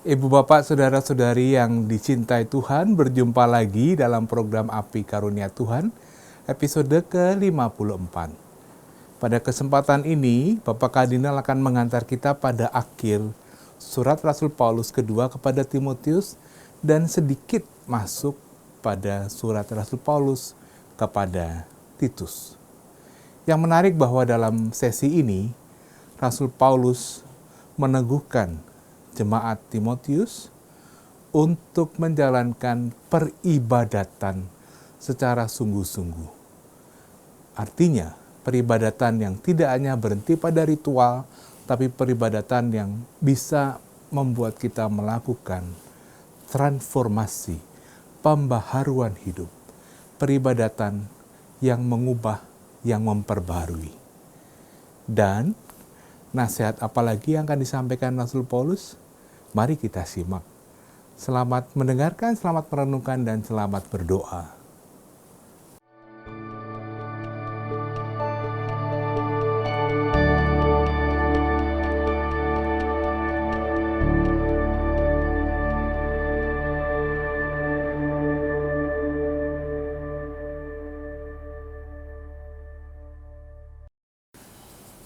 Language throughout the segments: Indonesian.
Ibu bapak saudara-saudari yang dicintai Tuhan, berjumpa lagi dalam program Api Karunia Tuhan, episode ke-54. Pada kesempatan ini, Bapak Kardinal akan mengantar kita pada akhir surat Rasul Paulus kedua kepada Timotius dan sedikit masuk pada surat Rasul Paulus kepada Titus. Yang menarik bahwa dalam sesi ini, Rasul Paulus meneguhkan jemaat Timotius untuk menjalankan peribadatan secara sungguh-sungguh. Artinya, peribadatan yang tidak hanya berhenti pada ritual, tapi peribadatan yang bisa membuat kita melakukan transformasi, pembaharuan hidup, peribadatan yang mengubah, yang memperbarui. Dan nasihat apalagi yang akan disampaikan Rasul Paulus? Mari kita simak. Selamat mendengarkan, selamat merenungkan, dan selamat berdoa.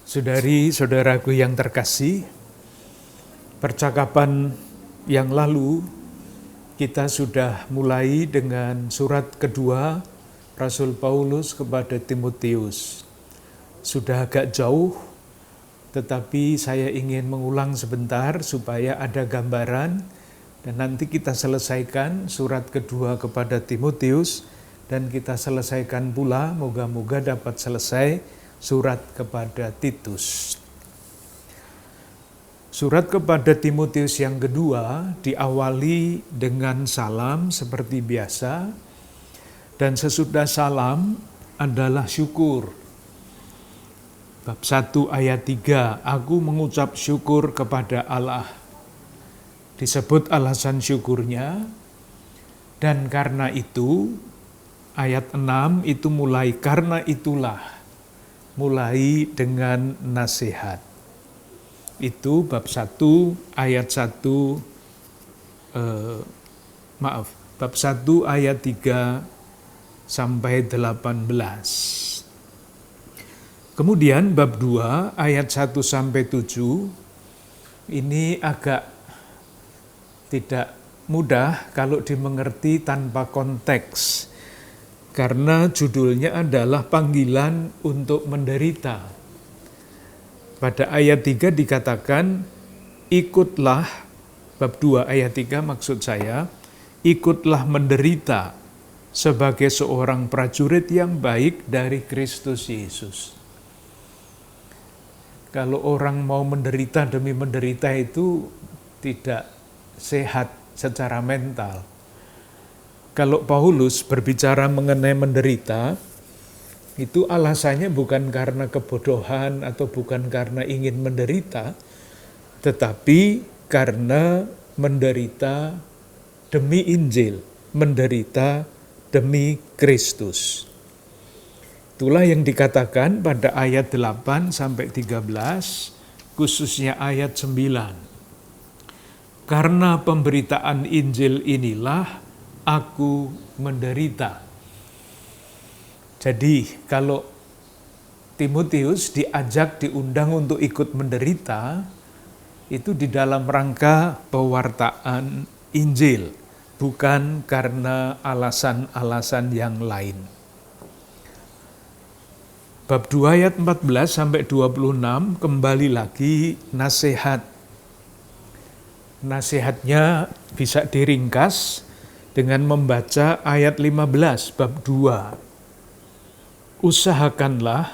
Saudari-saudaraku yang terkasih, percakapan yang lalu kita sudah mulai dengan surat kedua Rasul Paulus kepada Timotius. Sudah agak jauh, tetapi saya ingin mengulang sebentar supaya ada gambaran dan nanti kita selesaikan surat kedua kepada Timotius dan kita selesaikan pula, moga-moga dapat selesai surat kepada Titus. Surat kepada Timotius yang kedua diawali dengan salam seperti biasa, dan sesudah salam adalah syukur. Bab 1 ayat 3, aku mengucap syukur kepada Allah. Disebut alasan syukurnya, dan karena itu, ayat 6 itu mulai karena itulah, mulai dengan nasihat. Itu bab 1 ayat 1 bab 1 ayat 3 sampai 18. Kemudian bab 2 ayat 1 sampai 7 ini agak tidak mudah kalau dimengerti tanpa konteks. Karena judulnya adalah panggilan untuk menderita. Pada ayat 3 dikatakan, ikutlah, bab 2 ayat 3 maksud saya, ikutlah menderita sebagai seorang prajurit yang baik dari Kristus Yesus. Kalau orang mau menderita demi menderita itu tidak sehat secara mental. Kalau Paulus berbicara mengenai menderita, itu alasannya bukan karena kebodohan atau bukan karena ingin menderita, tetapi karena menderita demi Injil, menderita demi Kristus. Itulah yang dikatakan pada ayat 8 sampai 13, khususnya ayat 9. Karena pemberitaan Injil inilah aku menderita. Jadi kalau Timotius diundang untuk ikut menderita, itu di dalam rangka pewartaan Injil, bukan karena alasan-alasan yang lain. Bab 2 ayat 14 sampai 26 kembali lagi nasihat. Nasihatnya bisa diringkas dengan membaca ayat 15 bab 2. Usahakanlah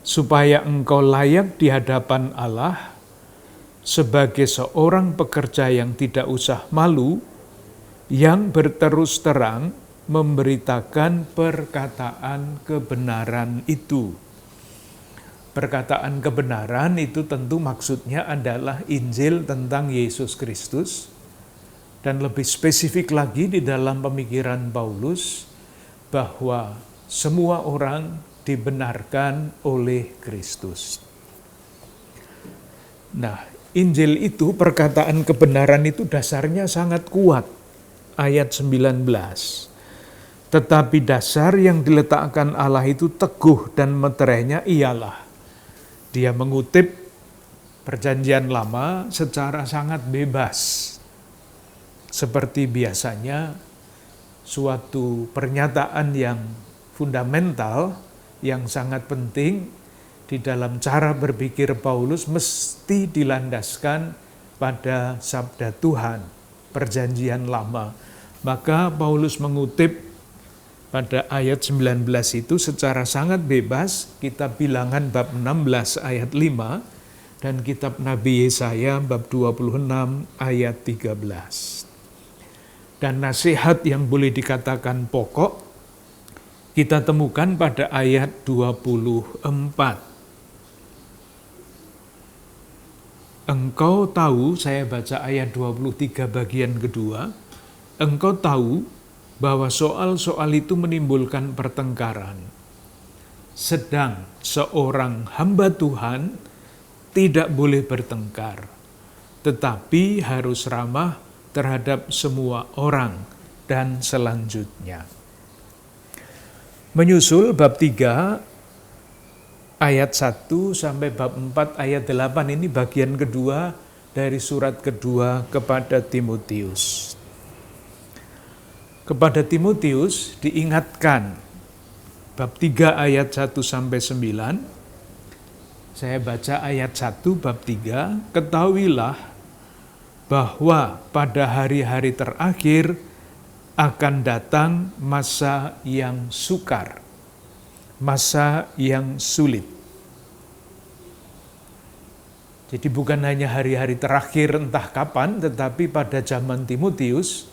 supaya engkau layak di hadapan Allah sebagai seorang pekerja yang tidak usah malu, yang berterus terang memberitakan perkataan kebenaran itu. Perkataan kebenaran itu tentu maksudnya adalah Injil tentang Yesus Kristus. Dan lebih spesifik lagi di dalam pemikiran Paulus, bahwa semua orang dibenarkan oleh Kristus. Nah, Injil itu, perkataan kebenaran itu dasarnya sangat kuat. Ayat 19. Tetapi dasar yang diletakkan Allah itu teguh dan meterainya ialah. Dia mengutip Perjanjian Lama secara sangat bebas. Seperti biasanya suatu pernyataan yang fundamental, yang sangat penting di dalam cara berpikir Paulus mesti dilandaskan pada sabda Tuhan, Perjanjian Lama. Maka Paulus mengutip pada ayat 19 itu secara sangat bebas, kitab Bilangan bab 16 ayat 5, dan kitab Nabi Yesaya bab 26 ayat 13. Dan nasihat yang boleh dikatakan pokok, kita temukan pada ayat 24. Engkau tahu, saya baca ayat 23 bagian kedua, engkau tahu bahwa soal-soal itu menimbulkan pertengkaran. Sedang seorang hamba Tuhan tidak boleh bertengkar, tetapi harus ramah terhadap semua orang, dan selanjutnya. Menyusul bab 3 ayat 1 sampai bab 4 ayat 8 ini bagian kedua dari surat kedua kepada Timotius. Kepada Timotius diingatkan bab 3 ayat 1 sampai 9. Saya baca ayat 1 bab 3, ketahuilah bahwa pada hari-hari terakhir akan datang masa yang sukar, masa yang sulit. Jadi bukan hanya hari-hari terakhir entah kapan, tetapi pada zaman Timotius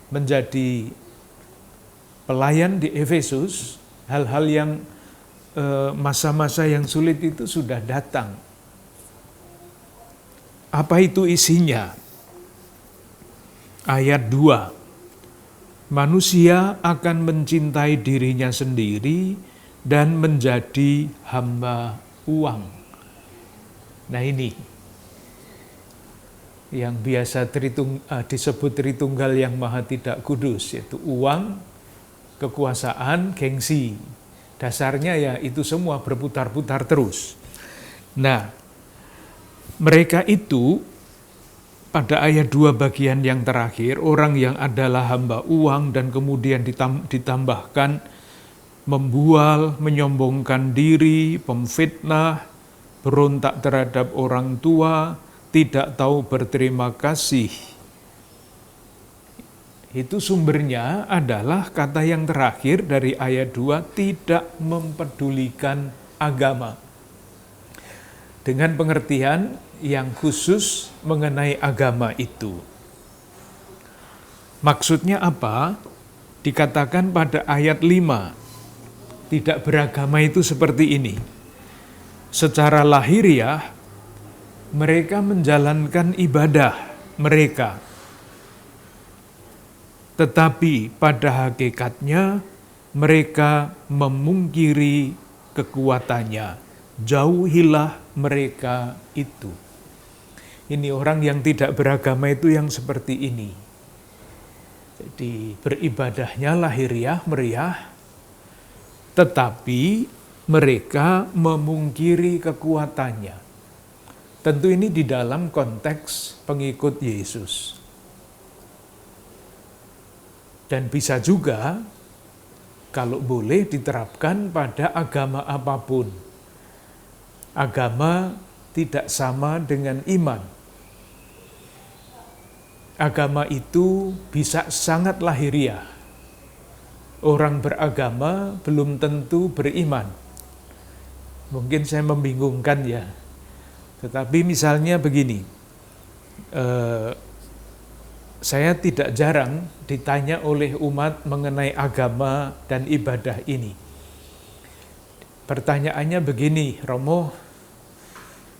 menjadi pelayan di Efesus, hal-hal yang masa-masa yang sulit itu sudah datang. Apa itu isinya? Ayat 2, manusia akan mencintai dirinya sendiri dan menjadi hamba uang. Nah ini, yang biasa disebut Tritunggal yang Maha Tidak Kudus, yaitu uang, kekuasaan, gengsi. Dasarnya ya itu semua berputar-putar terus. Nah, mereka itu pada ayat 2 bagian yang terakhir, orang yang adalah hamba uang dan kemudian ditambahkan membual, menyombongkan diri, pemfitnah, berontak terhadap orang tua, tidak tahu berterima kasih. Itu sumbernya adalah kata yang terakhir dari ayat 2, tidak mempedulikan agama. Dengan pengertian yang khusus mengenai agama itu. Maksudnya apa? Dikatakan pada ayat 5, tidak beragama itu seperti ini. Secara lahiriah, mereka menjalankan ibadah mereka. Tetapi pada hakikatnya, mereka memungkiri kekuatannya. Jauhilah mereka itu. Ini orang yang tidak beragama itu yang seperti ini. Jadi beribadahnya lahiriah, meriah, tetapi mereka memungkiri kekuatannya. Tentu ini di dalam konteks pengikut Yesus. Dan bisa juga, kalau boleh diterapkan pada agama apapun. Agama tidak sama dengan iman. Agama itu bisa sangat lahiriah. Orang beragama belum tentu beriman. Mungkin saya membingungkan ya. Tetapi misalnya begini, saya tidak jarang ditanya oleh umat mengenai agama dan ibadah ini. Pertanyaannya begini, Romo,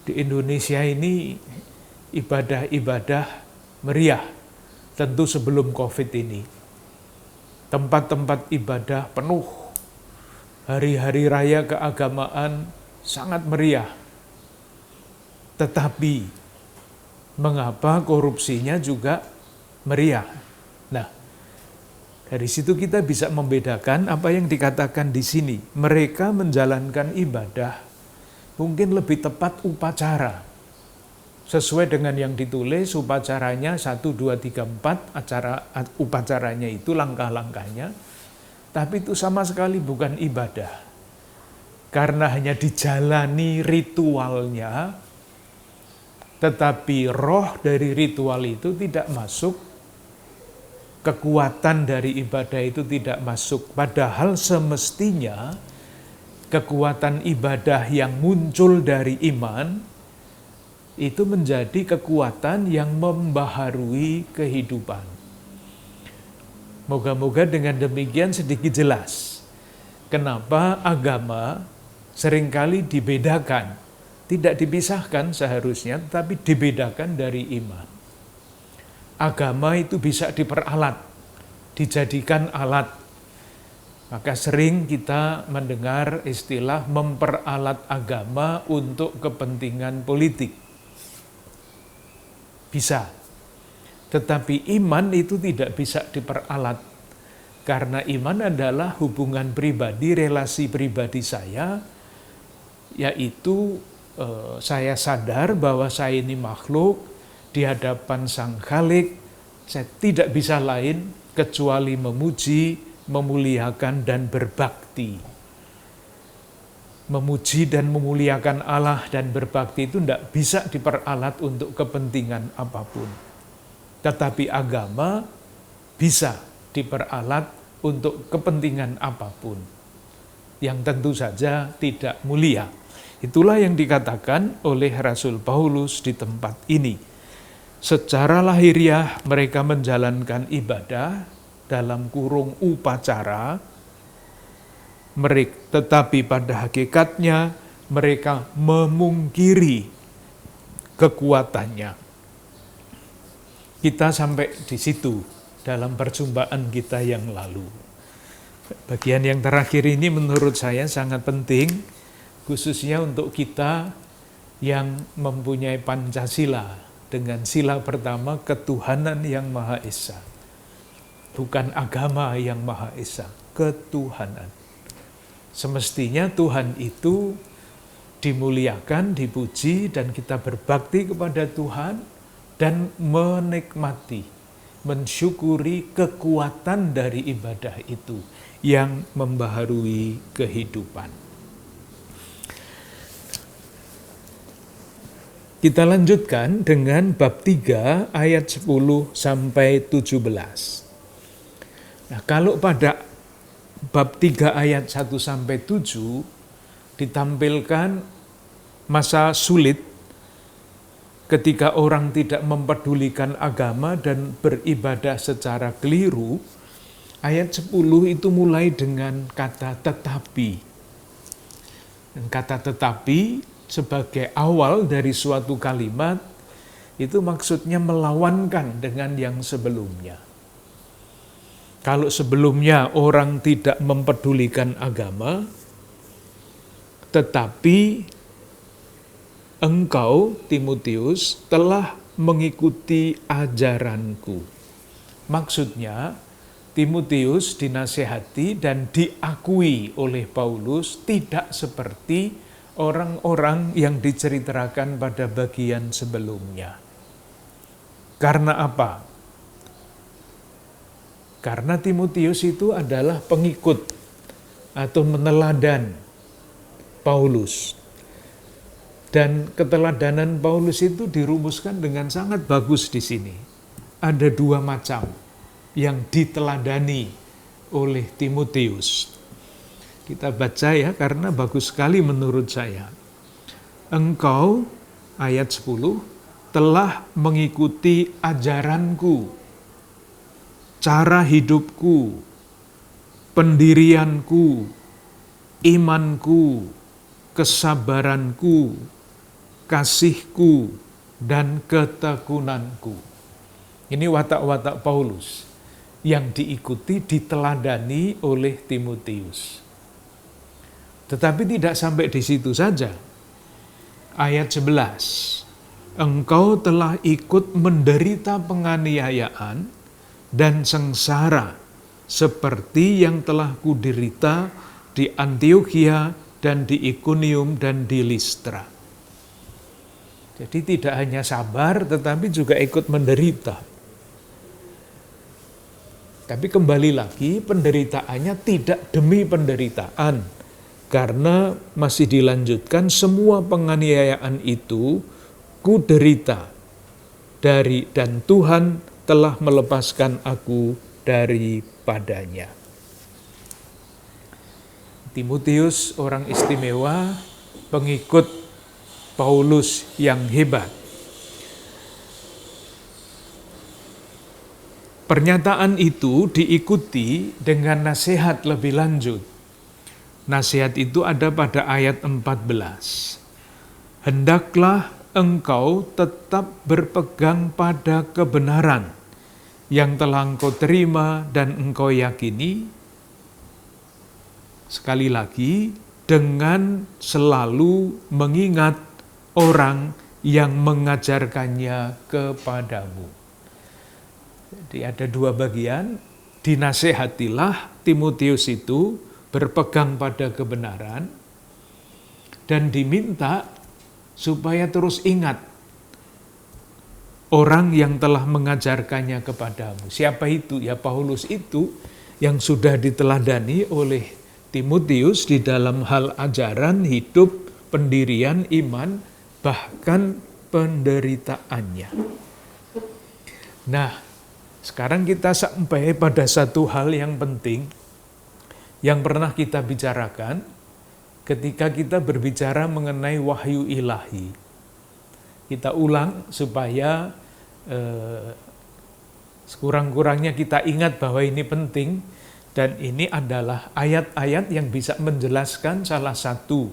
di Indonesia ini ibadah-ibadah meriah, tentu sebelum COVID ini. Tempat-tempat ibadah penuh, hari-hari raya keagamaan sangat meriah. Tetapi mengapa korupsinya juga meriah. Nah, dari situ kita bisa membedakan apa yang dikatakan di sini. Mereka menjalankan ibadah, mungkin lebih tepat upacara. Sesuai dengan yang ditulis, upacaranya 1, 2, 3, 4, upacaranya itu langkah-langkahnya. Tapi itu sama sekali bukan ibadah. Karena hanya dijalani ritualnya, tetapi roh dari ritual itu tidak masuk, kekuatan dari ibadah itu tidak masuk. Padahal semestinya kekuatan ibadah yang muncul dari iman itu menjadi kekuatan yang membaharui kehidupan. Moga-moga dengan demikian sedikit jelas kenapa agama seringkali dibedakan. Tidak dipisahkan seharusnya, tapi dibedakan dari iman. Agama itu bisa diperalat, dijadikan alat. Maka sering kita mendengar istilah memperalat agama untuk kepentingan politik. Bisa. Tetapi iman itu tidak bisa diperalat. Karena iman adalah hubungan pribadi, relasi pribadi saya, yaitu saya sadar bahwa saya ini makhluk di hadapan Sang Khalik, saya tidak bisa lain kecuali memuji, memuliakan, dan berbakti. Memuji dan memuliakan Allah dan berbakti itu tidak bisa diperalat untuk kepentingan apapun. Tetapi agama bisa diperalat untuk kepentingan apapun, yang tentu saja tidak mulia. Itulah yang dikatakan oleh Rasul Paulus di tempat ini. Secara lahiriah mereka menjalankan ibadah dalam kurung upacara, tetapi pada hakikatnya mereka memungkiri kekuatannya. Kita sampai di situ dalam perjumpaan kita yang lalu. Bagian yang terakhir ini menurut saya sangat penting, khususnya untuk kita yang mempunyai Pancasila dengan sila pertama ketuhanan yang Maha Esa. Bukan agama yang Maha Esa, ketuhanan. Semestinya Tuhan itu dimuliakan, dipuji, dan kita berbakti kepada Tuhan dan menikmati, mensyukuri kekuatan dari ibadah itu yang membaharui kehidupan. Kita lanjutkan dengan bab 3 ayat 10 sampai 17. Nah, kalau pada bab 3 ayat 1 sampai 7 ditampilkan masa sulit ketika orang tidak mempedulikan agama dan beribadah secara keliru, ayat 10 itu mulai dengan kata tetapi. Dan kata tetapi sebagai awal dari suatu kalimat itu maksudnya melawankan dengan yang sebelumnya. Kalau sebelumnya orang tidak mempedulikan agama, tetapi engkau, Timotius, telah mengikuti ajaranku. Maksudnya, Timotius dinasihati dan diakui oleh Paulus tidak seperti orang-orang yang diceritakan pada bagian sebelumnya. Karena apa? Karena Timotius itu adalah pengikut atau meneladan Paulus. Dan keteladanan Paulus itu dirumuskan dengan sangat bagus di sini. Ada 2 macam yang diteladani oleh Timotius. Kita baca ya, karena bagus sekali menurut saya. Engkau, ayat 10, telah mengikuti ajaranku, cara hidupku, pendirianku, imanku, kesabaranku, kasihku, dan ketekunanku. Ini watak-watak Paulus yang diikuti, diteladani oleh Timotius. Tetapi tidak sampai di situ saja. Ayat 11. engkau telah ikut menderita penganiayaan dan sengsara seperti yang telah kuderita di Antiokhia dan di Ikonium dan di Listra. Jadi tidak hanya sabar tetapi juga ikut menderita. Tapi kembali lagi penderitaannya tidak demi penderitaan. Karena masih dilanjutkan semua penganiayaan itu kuderita dari dan Tuhan telah melepaskan aku daripadanya. Timotius orang istimewa, pengikut Paulus yang hebat. Pernyataan itu diikuti dengan nasihat lebih lanjut. Nasihat itu ada pada ayat 14. Hendaklah engkau tetap berpegang pada kebenaran yang telah engkau terima dan engkau yakini. Sekali lagi, dengan selalu mengingat orang yang mengajarkannya kepadamu. Jadi ada dua bagian, dinasehatilah Timotius itu berpegang pada kebenaran dan diminta supaya terus ingat orang yang telah mengajarkannya kepadamu. Siapa itu? Ya Paulus itu yang sudah diteladani oleh Timotius di dalam hal ajaran, hidup, pendirian, iman, bahkan penderitaannya. Nah, sekarang kita sampai pada satu hal yang penting yang pernah kita bicarakan ketika kita berbicara mengenai wahyu ilahi. Kita ulang supaya sekurang-kurangnya kita ingat bahwa ini penting. Dan ini adalah ayat-ayat yang bisa menjelaskan salah satu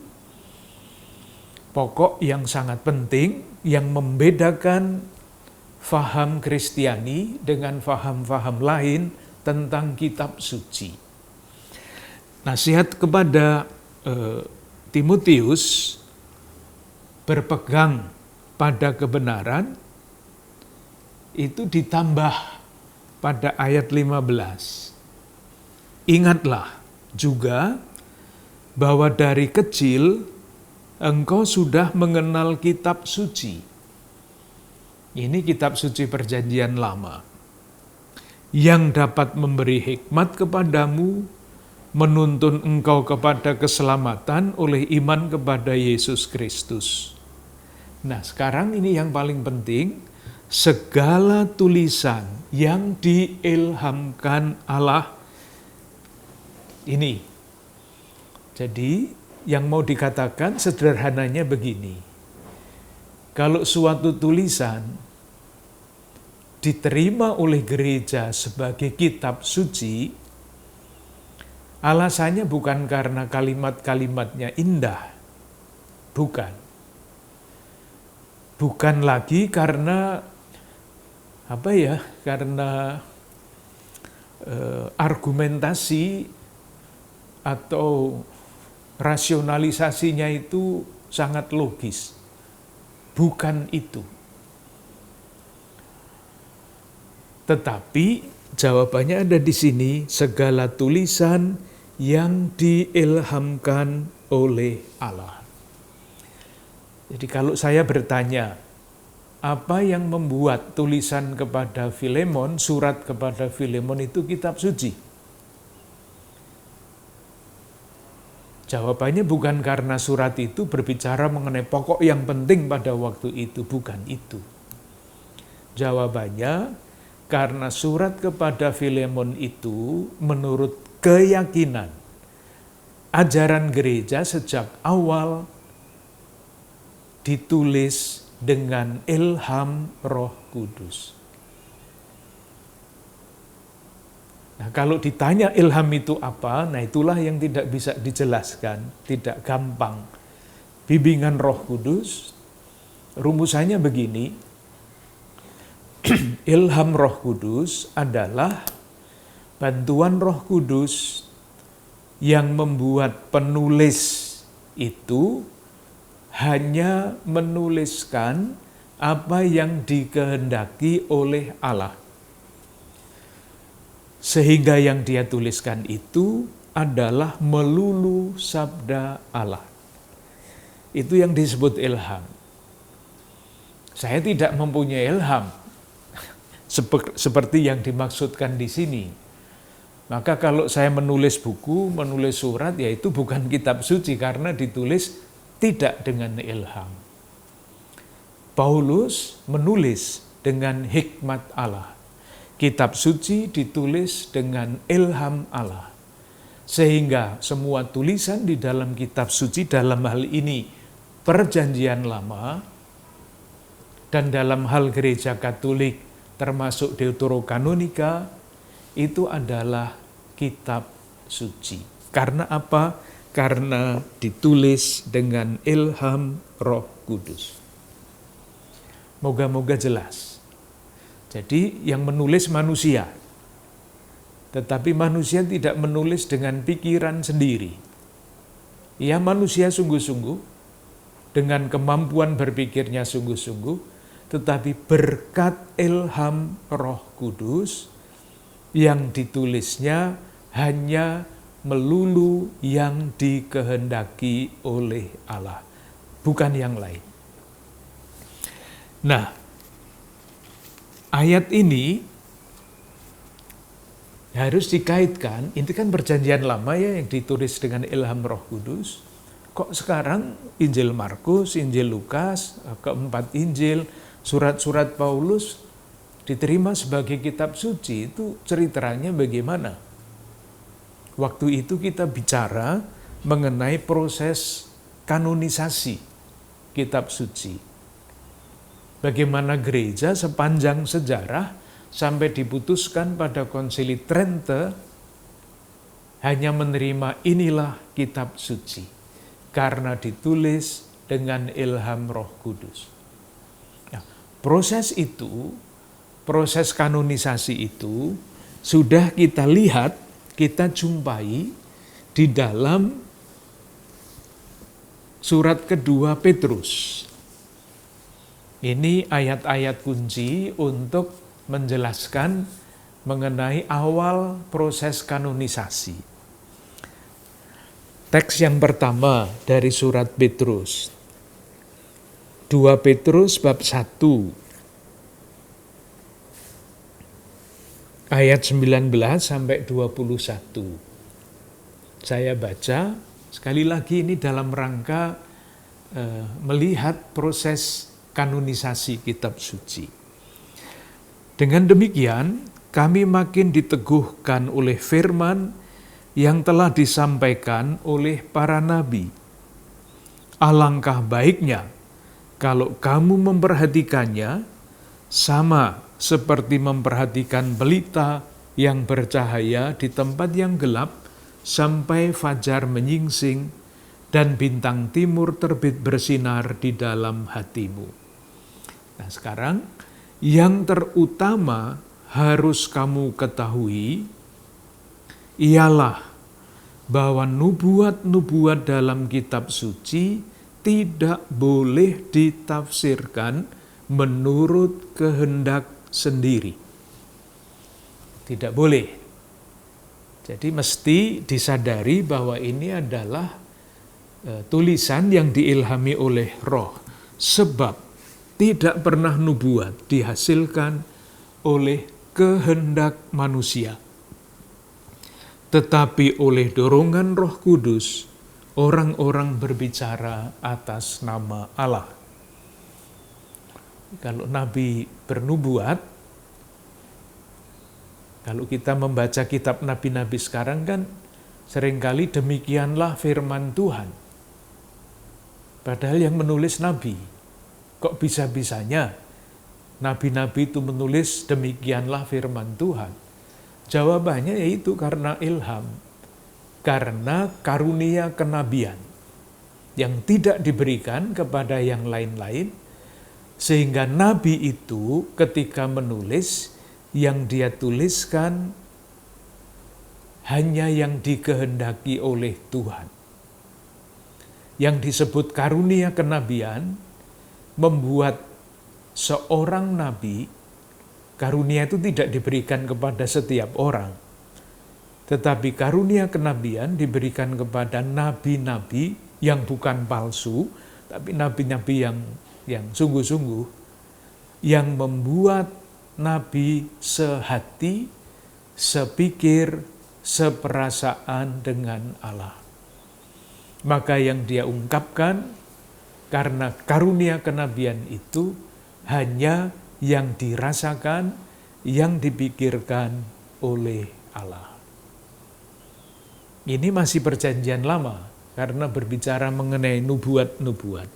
pokok yang sangat penting yang membedakan faham Kristiani dengan faham-faham lain tentang kitab suci. Nasihat kepada Timotius berpegang pada kebenaran itu ditambah pada ayat 15. Ingatlah juga bahwa dari kecil engkau sudah mengenal kitab suci. Ini kitab suci perjanjian lama. Yang dapat memberi hikmat kepadamu, menuntun engkau kepada keselamatan oleh iman kepada Yesus Kristus. Nah, sekarang ini yang paling penting, segala tulisan yang diilhamkan Allah ini. Jadi yang mau dikatakan sederhananya begini. Kalau suatu tulisan diterima oleh gereja sebagai kitab suci, alasannya bukan karena kalimat-kalimatnya indah. Bukan. Bukan lagi karena karena argumentasi atau rasionalisasinya itu sangat logis. Bukan itu. Tetapi jawabannya ada di sini, segala tulisan yang diilhamkan oleh Allah. Jadi kalau saya bertanya, apa yang membuat tulisan kepada Filemon, surat kepada Filemon itu kitab suci? Jawabannya bukan karena surat itu berbicara mengenai pokok yang penting pada waktu itu, bukan itu. Jawabannya karena surat kepada Filemon itu menurut keyakinan ajaran gereja sejak awal ditulis dengan ilham Roh Kudus. Nah, kalau ditanya ilham itu apa, nah itulah yang tidak bisa dijelaskan, tidak gampang. Bimbingan Roh Kudus, rumusannya begini, ilham Roh Kudus adalah bantuan Roh Kudus yang membuat penulis itu hanya menuliskan apa yang dikehendaki oleh Allah. Sehingga yang dia tuliskan itu adalah melulu sabda Allah. Itu yang disebut ilham. Saya tidak mempunyai ilham seperti yang dimaksudkan di sini. Maka kalau saya menulis buku, menulis surat, ya itu bukan kitab suci karena ditulis tidak dengan ilham. Paulus menulis dengan hikmat Allah. Kitab suci ditulis dengan ilham Allah. Sehingga semua tulisan di dalam kitab suci dalam hal ini Perjanjian Lama dan dalam hal Gereja Katolik termasuk Deuterokanonika itu adalah kitab suci. Karena apa? Karena ditulis dengan ilham Roh Kudus. Moga-moga jelas. Jadi yang menulis manusia, tetapi manusia tidak menulis dengan pikiran sendiri. Ia manusia sungguh-sungguh, dengan kemampuan berpikirnya sungguh-sungguh, tetapi berkat ilham Roh Kudus, yang ditulisnya hanya melulu yang dikehendaki oleh Allah, bukan yang lain. Nah, ayat ini harus dikaitkan, ini kan Perjanjian Lama ya yang ditulis dengan ilham Roh Kudus. Kok sekarang Injil Markus, Injil Lukas, keempat Injil, surat-surat Paulus diterima sebagai kitab suci? Itu ceritanya bagaimana? Waktu itu kita bicara mengenai proses kanonisasi kitab suci. Bagaimana gereja sepanjang sejarah sampai diputuskan pada Konsili Trente hanya menerima inilah kitab suci karena ditulis dengan ilham Roh Kudus. Nah, proses itu, proses kanonisasi itu sudah kita lihat, kita jumpai di dalam surat kedua Petrus. Ini ayat-ayat kunci untuk menjelaskan mengenai awal proses kanonisasi. Teks yang pertama dari surat Petrus. 2 Petrus bab 1. Ayat 19 sampai 21. Saya baca, sekali lagi ini dalam rangka melihat proses kanonisasi kitab suci. Dengan demikian, kami makin diteguhkan oleh firman yang telah disampaikan oleh para nabi. Alangkah baiknya kalau kamu memperhatikannya sama seperti memperhatikan pelita yang bercahaya di tempat yang gelap sampai fajar menyingsing dan bintang timur terbit bersinar di dalam hatimu. Nah, sekarang yang terutama harus kamu ketahui ialah bahwa nubuat-nubuat dalam kitab suci tidak boleh ditafsirkan menurut kehendak sendiri. Tidak boleh. Jadi mesti disadari bahwa ini adalah tulisan yang diilhami oleh Roh. Sebab tidak pernah nubuat dihasilkan oleh kehendak manusia. Tetapi oleh dorongan Roh Kudus, orang-orang berbicara atas nama Allah. Kalau Nabi bernubuat, kalau kita membaca kitab Nabi-Nabi sekarang kan, seringkali demikianlah firman Tuhan. Padahal yang menulis Nabi. Kok bisa-bisanya nabi-nabi itu menulis demikianlah firman Tuhan? Jawabannya yaitu karena ilham, karena karunia kenabian yang tidak diberikan kepada yang lain-lain, sehingga nabi itu ketika menulis, yang dia tuliskan hanya yang dikehendaki oleh Tuhan. Yang disebut karunia kenabian membuat seorang nabi, karunia itu tidak diberikan kepada setiap orang. Tetapi karunia kenabian diberikan kepada nabi-nabi yang bukan palsu, tapi nabi-nabi yang sungguh-sungguh, yang membuat nabi sehati, sepikir, seperasaan dengan Allah. Maka yang dia ungkapkan karena karunia kenabian itu hanya yang dirasakan, yang dipikirkan oleh Allah. Ini masih perjanjian lama karena berbicara mengenai nubuat-nubuat.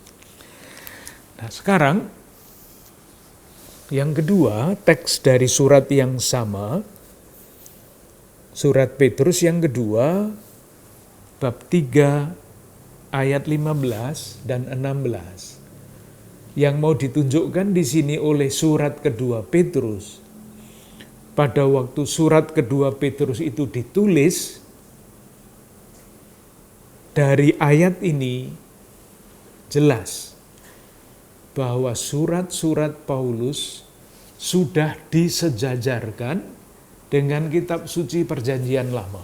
Nah, sekarang yang kedua, teks dari surat yang sama, surat Petrus yang kedua, bab 3 ayat 15 dan 16. Yang mau ditunjukkan di sini oleh surat kedua Petrus, pada waktu surat kedua Petrus itu ditulis, dari ayat ini jelas bahwa surat-surat Paulus sudah disejajarkan dengan kitab suci perjanjian lama.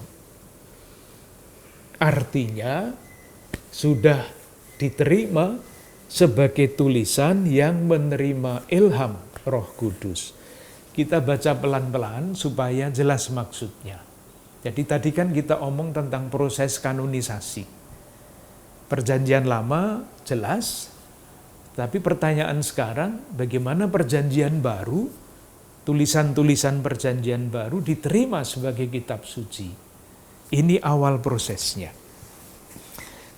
Artinya sudah diterima sebagai tulisan yang menerima ilham Roh Kudus. Kita baca pelan-pelan supaya jelas maksudnya. Jadi tadi kan kita omong tentang proses kanonisasi. Perjanjian lama jelas, tapi pertanyaan sekarang, bagaimana perjanjian baru, tulisan-tulisan perjanjian baru diterima sebagai kitab suci? Ini awal prosesnya.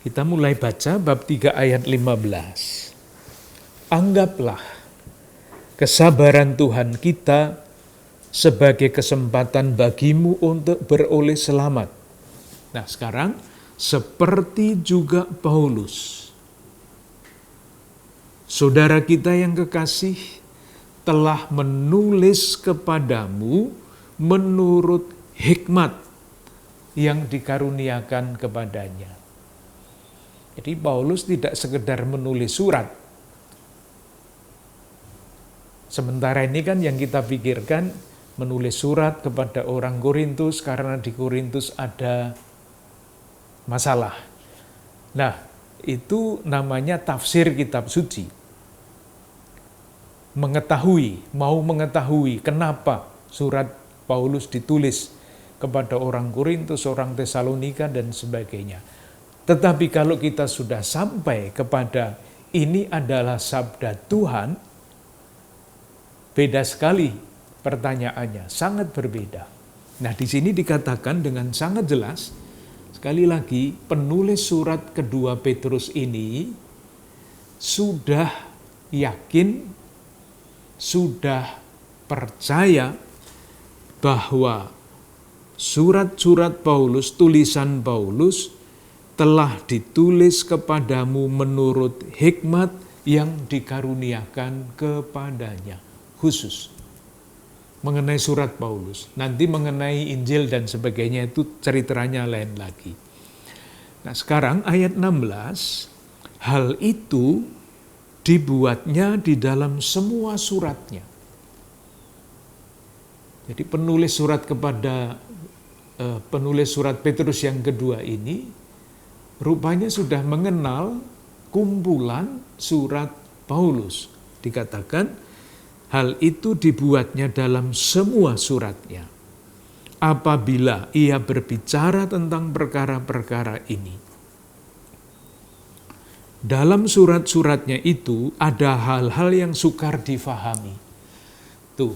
Kita mulai baca bab 3 ayat 15. Anggaplah kesabaran Tuhan kita sebagai kesempatan bagimu untuk beroleh selamat. Nah, sekarang seperti juga Paulus, saudara kita yang kekasih, telah menulis kepadamu menurut hikmat yang dikaruniakan kepadanya. Jadi Paulus tidak sekedar menulis surat. Sementara ini kan yang kita pikirkan menulis surat kepada orang Korintus karena di Korintus ada masalah. Nah, itu namanya tafsir kitab suci. Mau mengetahui kenapa surat Paulus ditulis kepada orang Korintus, orang Tesalonika, dan sebagainya. Tetapi kalau kita sudah sampai kepada ini adalah sabda Tuhan, beda sekali pertanyaannya, sangat berbeda. Nah, di sini dikatakan dengan sangat jelas, sekali lagi, penulis surat kedua Petrus ini sudah yakin, sudah percaya bahwa surat-surat Paulus, tulisan Paulus telah ditulis kepadamu menurut hikmat yang dikaruniakan kepadanya. Khusus mengenai surat Paulus. Nanti mengenai Injil dan sebagainya itu ceritanya lain lagi. Nah, sekarang ayat 16, hal itu dibuatnya di dalam semua suratnya. Jadi penulis surat Petrus yang kedua ini rupanya sudah mengenal kumpulan surat Paulus. Dikatakan hal itu dibuatnya dalam semua suratnya, apabila ia berbicara tentang perkara-perkara ini. Dalam surat-suratnya itu ada hal-hal yang sukar difahami. Tuh,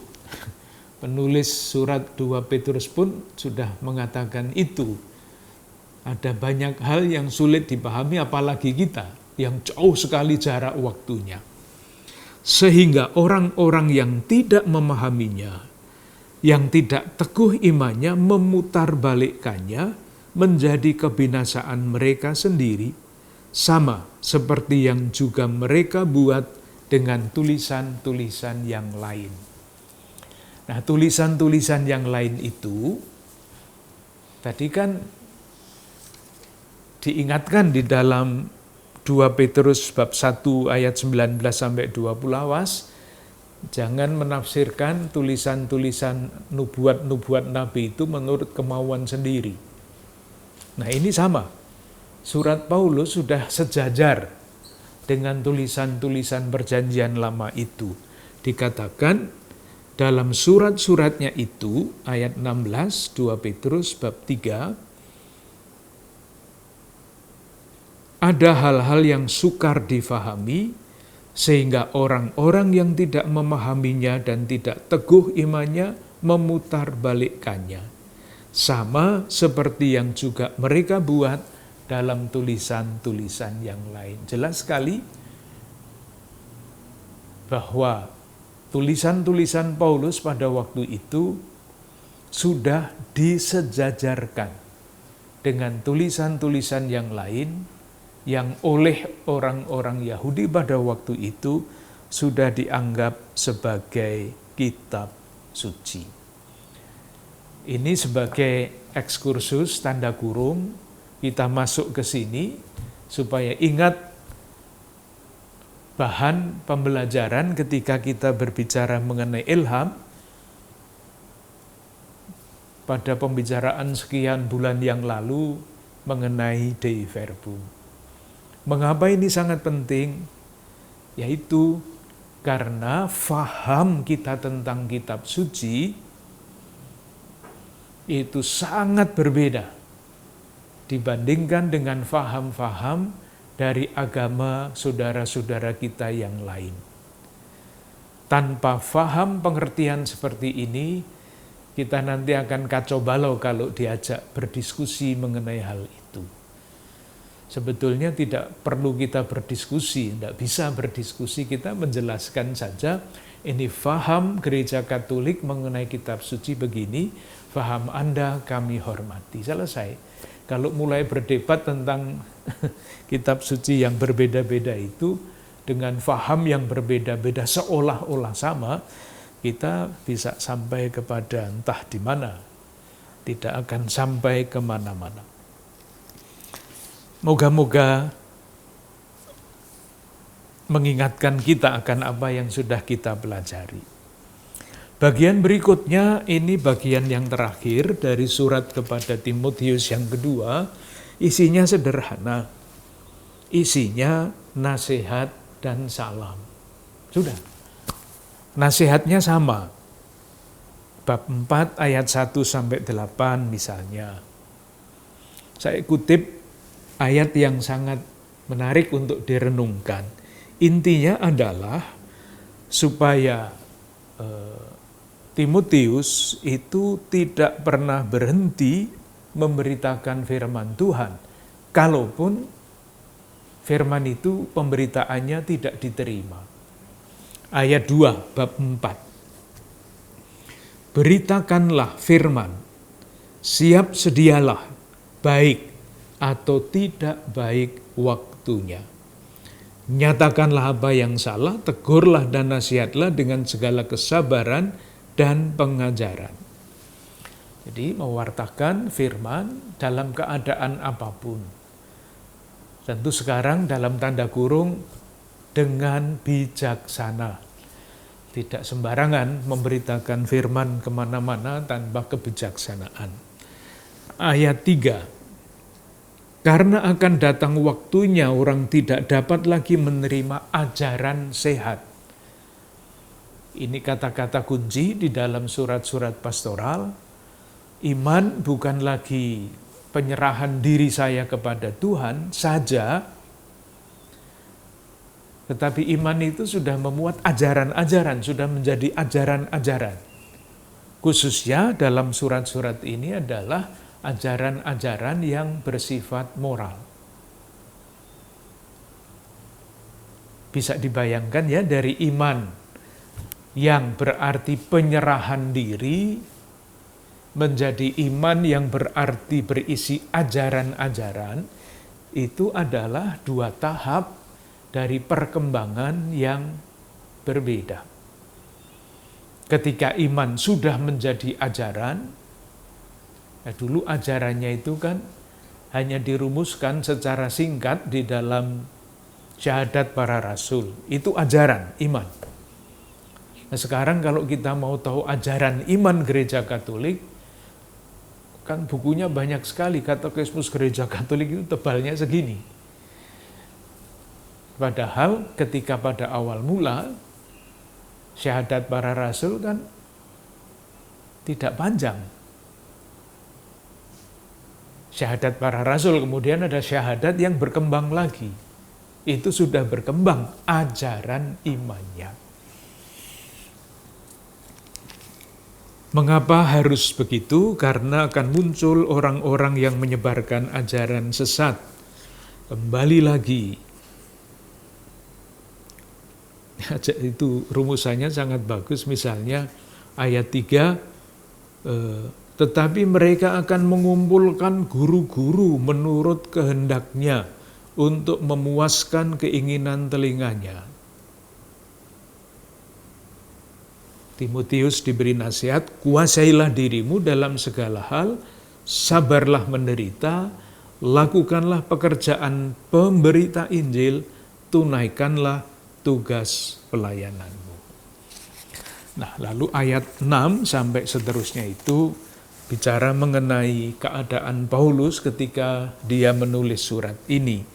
penulis surat 2 Petrus pun sudah mengatakan itu. Ada banyak hal yang sulit dipahami, apalagi kita yang jauh sekali jarak waktunya. Sehingga orang-orang yang tidak memahaminya, yang tidak teguh imannya, memutarbalikkannya menjadi kebinasaan mereka sendiri, sama seperti yang juga mereka buat dengan tulisan-tulisan yang lain. Nah, tulisan-tulisan yang lain itu, tadi kan diingatkan di dalam 2 Petrus bab 1 ayat 19 sampai 20 awas, Jangan menafsirkan tulisan-tulisan nubuat-nubuat Nabi itu menurut kemauan sendiri. Nah ini sama, surat Paulus sudah sejajar dengan tulisan-tulisan perjanjian lama itu. Dikatakan dalam surat-suratnya itu, ayat 16, 2 Petrus bab 3, ada hal-hal yang sukar difahami, sehingga orang-orang yang tidak memahaminya dan tidak teguh imannya memutarbalikkannya. Sama seperti yang juga mereka buat dalam tulisan-tulisan yang lain. Jelas sekali bahwa tulisan-tulisan Paulus pada waktu itu sudah disejajarkan dengan tulisan-tulisan yang lain yang oleh orang-orang Yahudi pada waktu itu sudah dianggap sebagai kitab suci. Ini sebagai ekskursus tanda kurung, kita masuk ke sini supaya ingat bahan pembelajaran ketika kita berbicara mengenai ilham. Pada pembicaraan sekian bulan yang lalu mengenai Dei Verbum. Mengapa ini sangat penting? Yaitu karena faham kita tentang kitab suci itu sangat berbeda dibandingkan dengan faham-faham dari agama saudara-saudara kita yang lain. Tanpa faham pengertian seperti ini, kita nanti akan kacau balau kalau diajak berdiskusi mengenai hal itu. Sebetulnya tidak perlu kita berdiskusi, tidak bisa berdiskusi, kita menjelaskan saja ini faham gereja Katolik mengenai kitab suci begini, faham Anda kami hormati. Selesai. Kalau mulai berdebat tentang kitab suci yang berbeda-beda itu, dengan faham yang berbeda-beda seolah-olah sama, kita bisa sampai kepada entah di mana, tidak akan sampai kemana-mana. Moga-moga mengingatkan kita akan apa yang sudah kita pelajari. Bagian berikutnya, ini bagian yang terakhir dari surat kepada Timotius yang kedua, isinya sederhana. Isinya nasihat dan salam. Sudah. Nasihatnya sama. Bab 4 ayat 1-8 misalnya. Saya kutip ayat yang sangat menarik untuk direnungkan. Intinya adalah supaya Timotius itu tidak pernah berhenti memberitakan firman Tuhan. Kalaupun firman itu pemberitaannya tidak diterima. Ayat 2 bab 4. Beritakanlah firman, siap sedialah, baik atau tidak baik waktunya. Nyatakanlah apa yang salah, tegurlah dan nasihatlah dengan segala kesabaran dan pengajaran. Jadi mewartakan firman dalam keadaan apapun. Tentu sekarang dalam tanda kurung dengan bijaksana. Tidak sembarangan memberitakan firman kemana-mana tanpa kebijaksanaan. Ayat 3. Karena akan datang waktunya orang tidak dapat lagi menerima ajaran sehat. Ini kata-kata kunci di dalam surat-surat pastoral. Iman bukan lagi penyerahan diri saya kepada Tuhan saja, tetapi iman itu sudah memuat ajaran-ajaran, sudah menjadi ajaran-ajaran. Khususnya dalam surat-surat ini adalah ajaran-ajaran yang bersifat moral. Bisa dibayangkan ya, dari iman yang berarti penyerahan diri menjadi iman yang berarti berisi ajaran-ajaran, itu adalah dua tahap dari perkembangan yang berbeda. Ketika iman sudah menjadi ajaran, dulu ajarannya itu kan hanya dirumuskan secara singkat di dalam syahadat para rasul. Itu ajaran, iman. Nah, sekarang kalau kita mau tahu ajaran iman Gereja Katolik, kan bukunya banyak sekali. Katekismus Gereja Katolik itu tebalnya segini. Padahal ketika pada awal mula, syahadat para rasul kan tidak panjang. Syahadat para rasul, kemudian ada syahadat yang berkembang lagi. Itu sudah berkembang ajaran imannya. Mengapa harus begitu? Karena akan muncul orang-orang yang menyebarkan ajaran sesat. Kembali lagi. Itu rumusannya sangat bagus. Misalnya ayat 3, tetapi mereka akan mengumpulkan guru-guru menurut kehendaknya untuk memuaskan keinginan telinganya. Timotius diberi nasihat, kuasailah dirimu dalam segala hal, sabarlah menderita, lakukanlah pekerjaan pemberita Injil, tunaikanlah tugas pelayananmu. Nah, lalu ayat 6 sampai seterusnya itu bicara mengenai keadaan Paulus ketika dia menulis surat ini.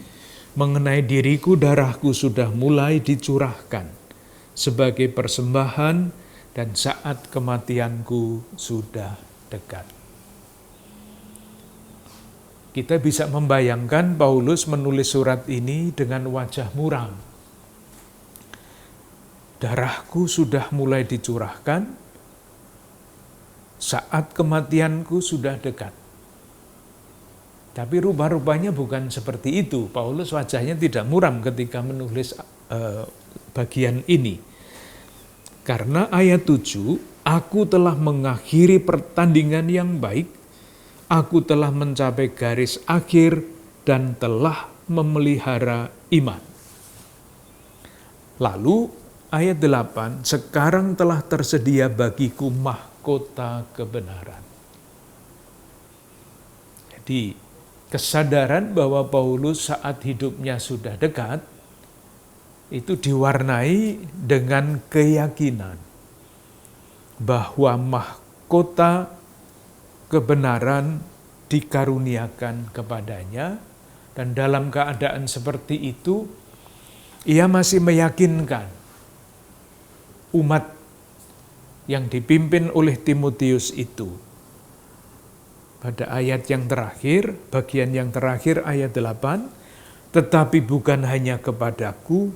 Mengenai diriku, darahku sudah mulai dicurahkan sebagai persembahan dan saat kematianku sudah dekat. Kita bisa membayangkan Paulus menulis surat ini dengan wajah muram. Darahku sudah mulai dicurahkan, saat kematianku sudah dekat. Tapi rupa-rupanya bukan seperti itu. Paulus wajahnya tidak muram ketika menulis bagian ini. Karena ayat 7, aku telah mengakhiri pertandingan yang baik, aku telah mencapai garis akhir dan telah memelihara iman. Lalu ayat 8, sekarang telah tersedia bagiku mahkota kebenaran. Jadi kesadaran bahwa Paulus saat hidupnya sudah dekat, itu diwarnai dengan keyakinan bahwa mahkota kebenaran dikaruniakan kepadanya, dan dalam keadaan seperti itu ia masih meyakinkan umat yang dipimpin oleh Timotius itu. Pada ayat yang terakhir, bagian yang terakhir ayat 8, tetapi bukan hanya kepadaku,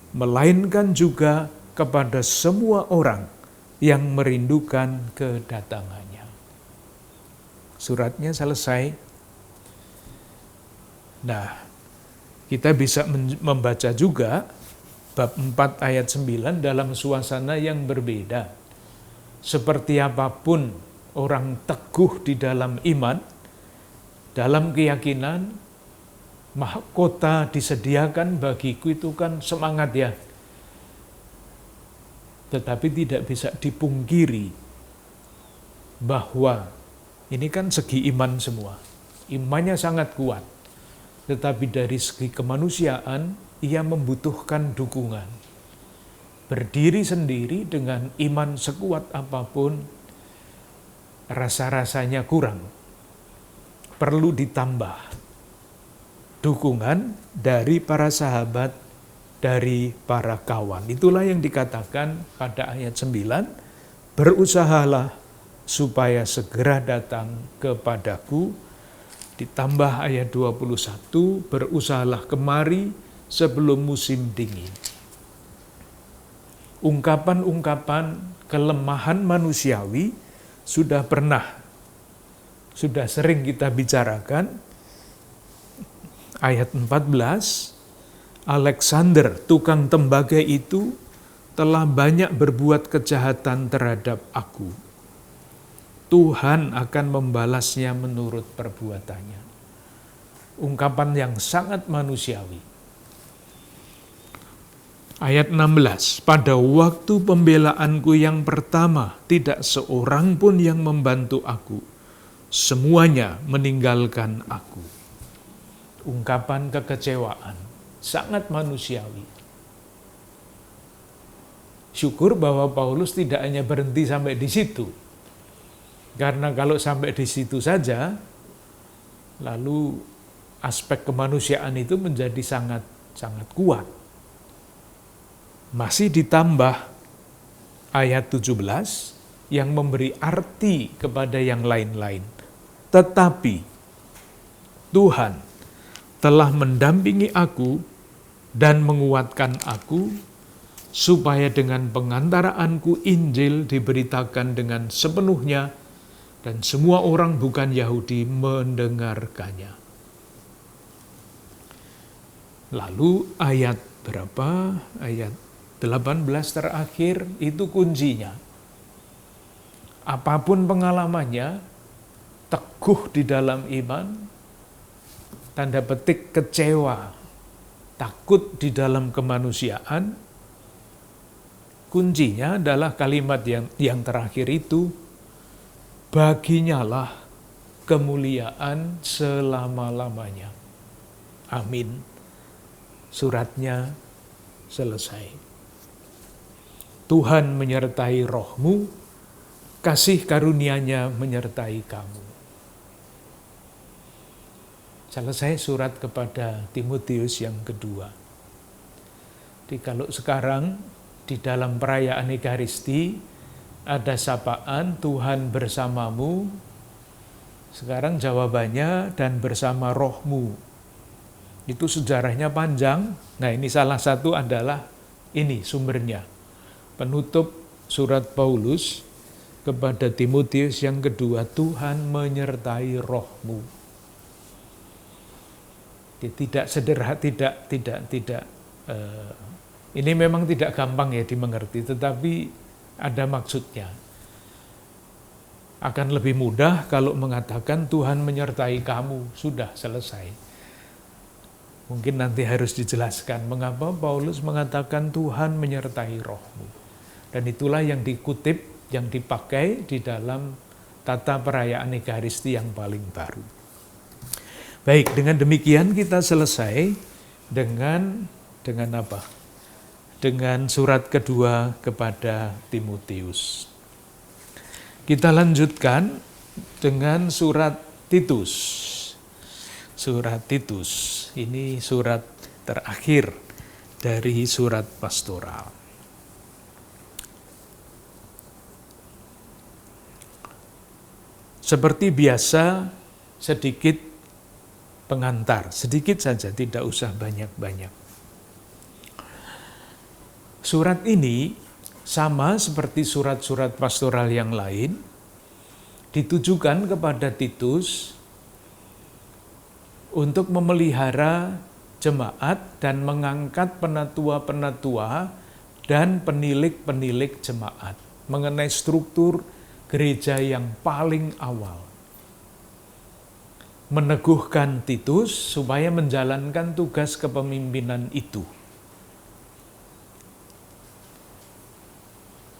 melainkan juga kepada semua orang yang merindukan kedatangannya. Suratnya selesai. Nah, kita bisa membaca juga bab 4 ayat 9 dalam suasana yang berbeda. Seperti apapun orang teguh di dalam iman, dalam keyakinan, mahkota disediakan bagiku, itu kan semangat ya. Tetapi tidak bisa dipungkiri bahwa ini kan segi iman semua. Imannya sangat kuat. Tetapi dari segi kemanusiaan, ia membutuhkan dukungan. Berdiri sendiri dengan iman sekuat apapun, rasa-rasanya kurang. Perlu ditambah dukungan dari para sahabat, dari para kawan. Itulah yang dikatakan pada ayat 9, berusahalah supaya segera datang kepadaku. Ditambah ayat 21, berusahalah kemari sebelum musim dingin. Ungkapan-ungkapan kelemahan manusiawi sudah sering kita bicarakan. Ayat 14, Alexander, tukang tembaga itu, telah banyak berbuat kejahatan terhadap aku. Tuhan akan membalasnya menurut perbuatannya. Ungkapan yang sangat manusiawi. Ayat 16, pada waktu pembelaanku yang pertama, tidak seorang pun yang membantu aku. Semuanya meninggalkan aku. Ungkapan kekecewaan, sangat manusiawi. syukur bahwa Paulus tidak hanya berhenti sampai di situ. Karena kalau sampai di situ saja, lalu aspek kemanusiaan itu menjadi sangat kuat. Masih ditambah ayat 17 yang memberi arti kepada yang lain-lain. Tetapi Tuhan telah mendampingi aku dan menguatkan aku, supaya dengan pengantaraanku Injil diberitakan dengan sepenuhnya dan semua orang bukan Yahudi mendengarkannya. Lalu ayat berapa? Ayat 18 terakhir itu kuncinya. Apapun pengalamannya, teguh di dalam iman, tanda petik kecewa, takut di dalam kemanusiaan, kuncinya adalah kalimat yang terakhir itu, baginya lah kemuliaan selama-lamanya. Amin. Suratnya selesai. Tuhan menyertai rohmu, kasih karunia-Nya menyertai kamu. Selesai surat kepada Timotius yang kedua. Jadi kalau sekarang di dalam perayaan Ekaristi ada sapaan Tuhan bersamamu, sekarang jawabannya dan bersama rohmu. Itu sejarahnya panjang. Nah, ini salah satu adalah ini sumbernya. Penutup surat Paulus kepada Timotius yang kedua, Tuhan menyertai rohmu. Tidak sederhana, tidak. Ini memang tidak gampang ya dimengerti, tetapi ada maksudnya. Akan lebih mudah kalau mengatakan Tuhan menyertai kamu, sudah selesai. Mungkin nanti harus dijelaskan mengapa Paulus mengatakan Tuhan menyertai rohmu. Dan itulah yang dikutip, yang dipakai di dalam tata perayaan Ekaristi yang paling baru. Baik, dengan demikian kita selesai dengan apa? Dengan surat kedua kepada Timotius. Kita lanjutkan dengan surat Titus. Surat Titus, ini surat terakhir dari surat pastoral. Seperti biasa, sedikit pengantar, sedikit saja, tidak usah banyak-banyak. Surat ini sama seperti surat-surat pastoral yang lain, ditujukan kepada Titus untuk memelihara jemaat dan mengangkat penatua-penatua dan penilik-penilik jemaat mengenai struktur gereja yang paling awal. Meneguhkan Titus supaya menjalankan tugas kepemimpinan itu.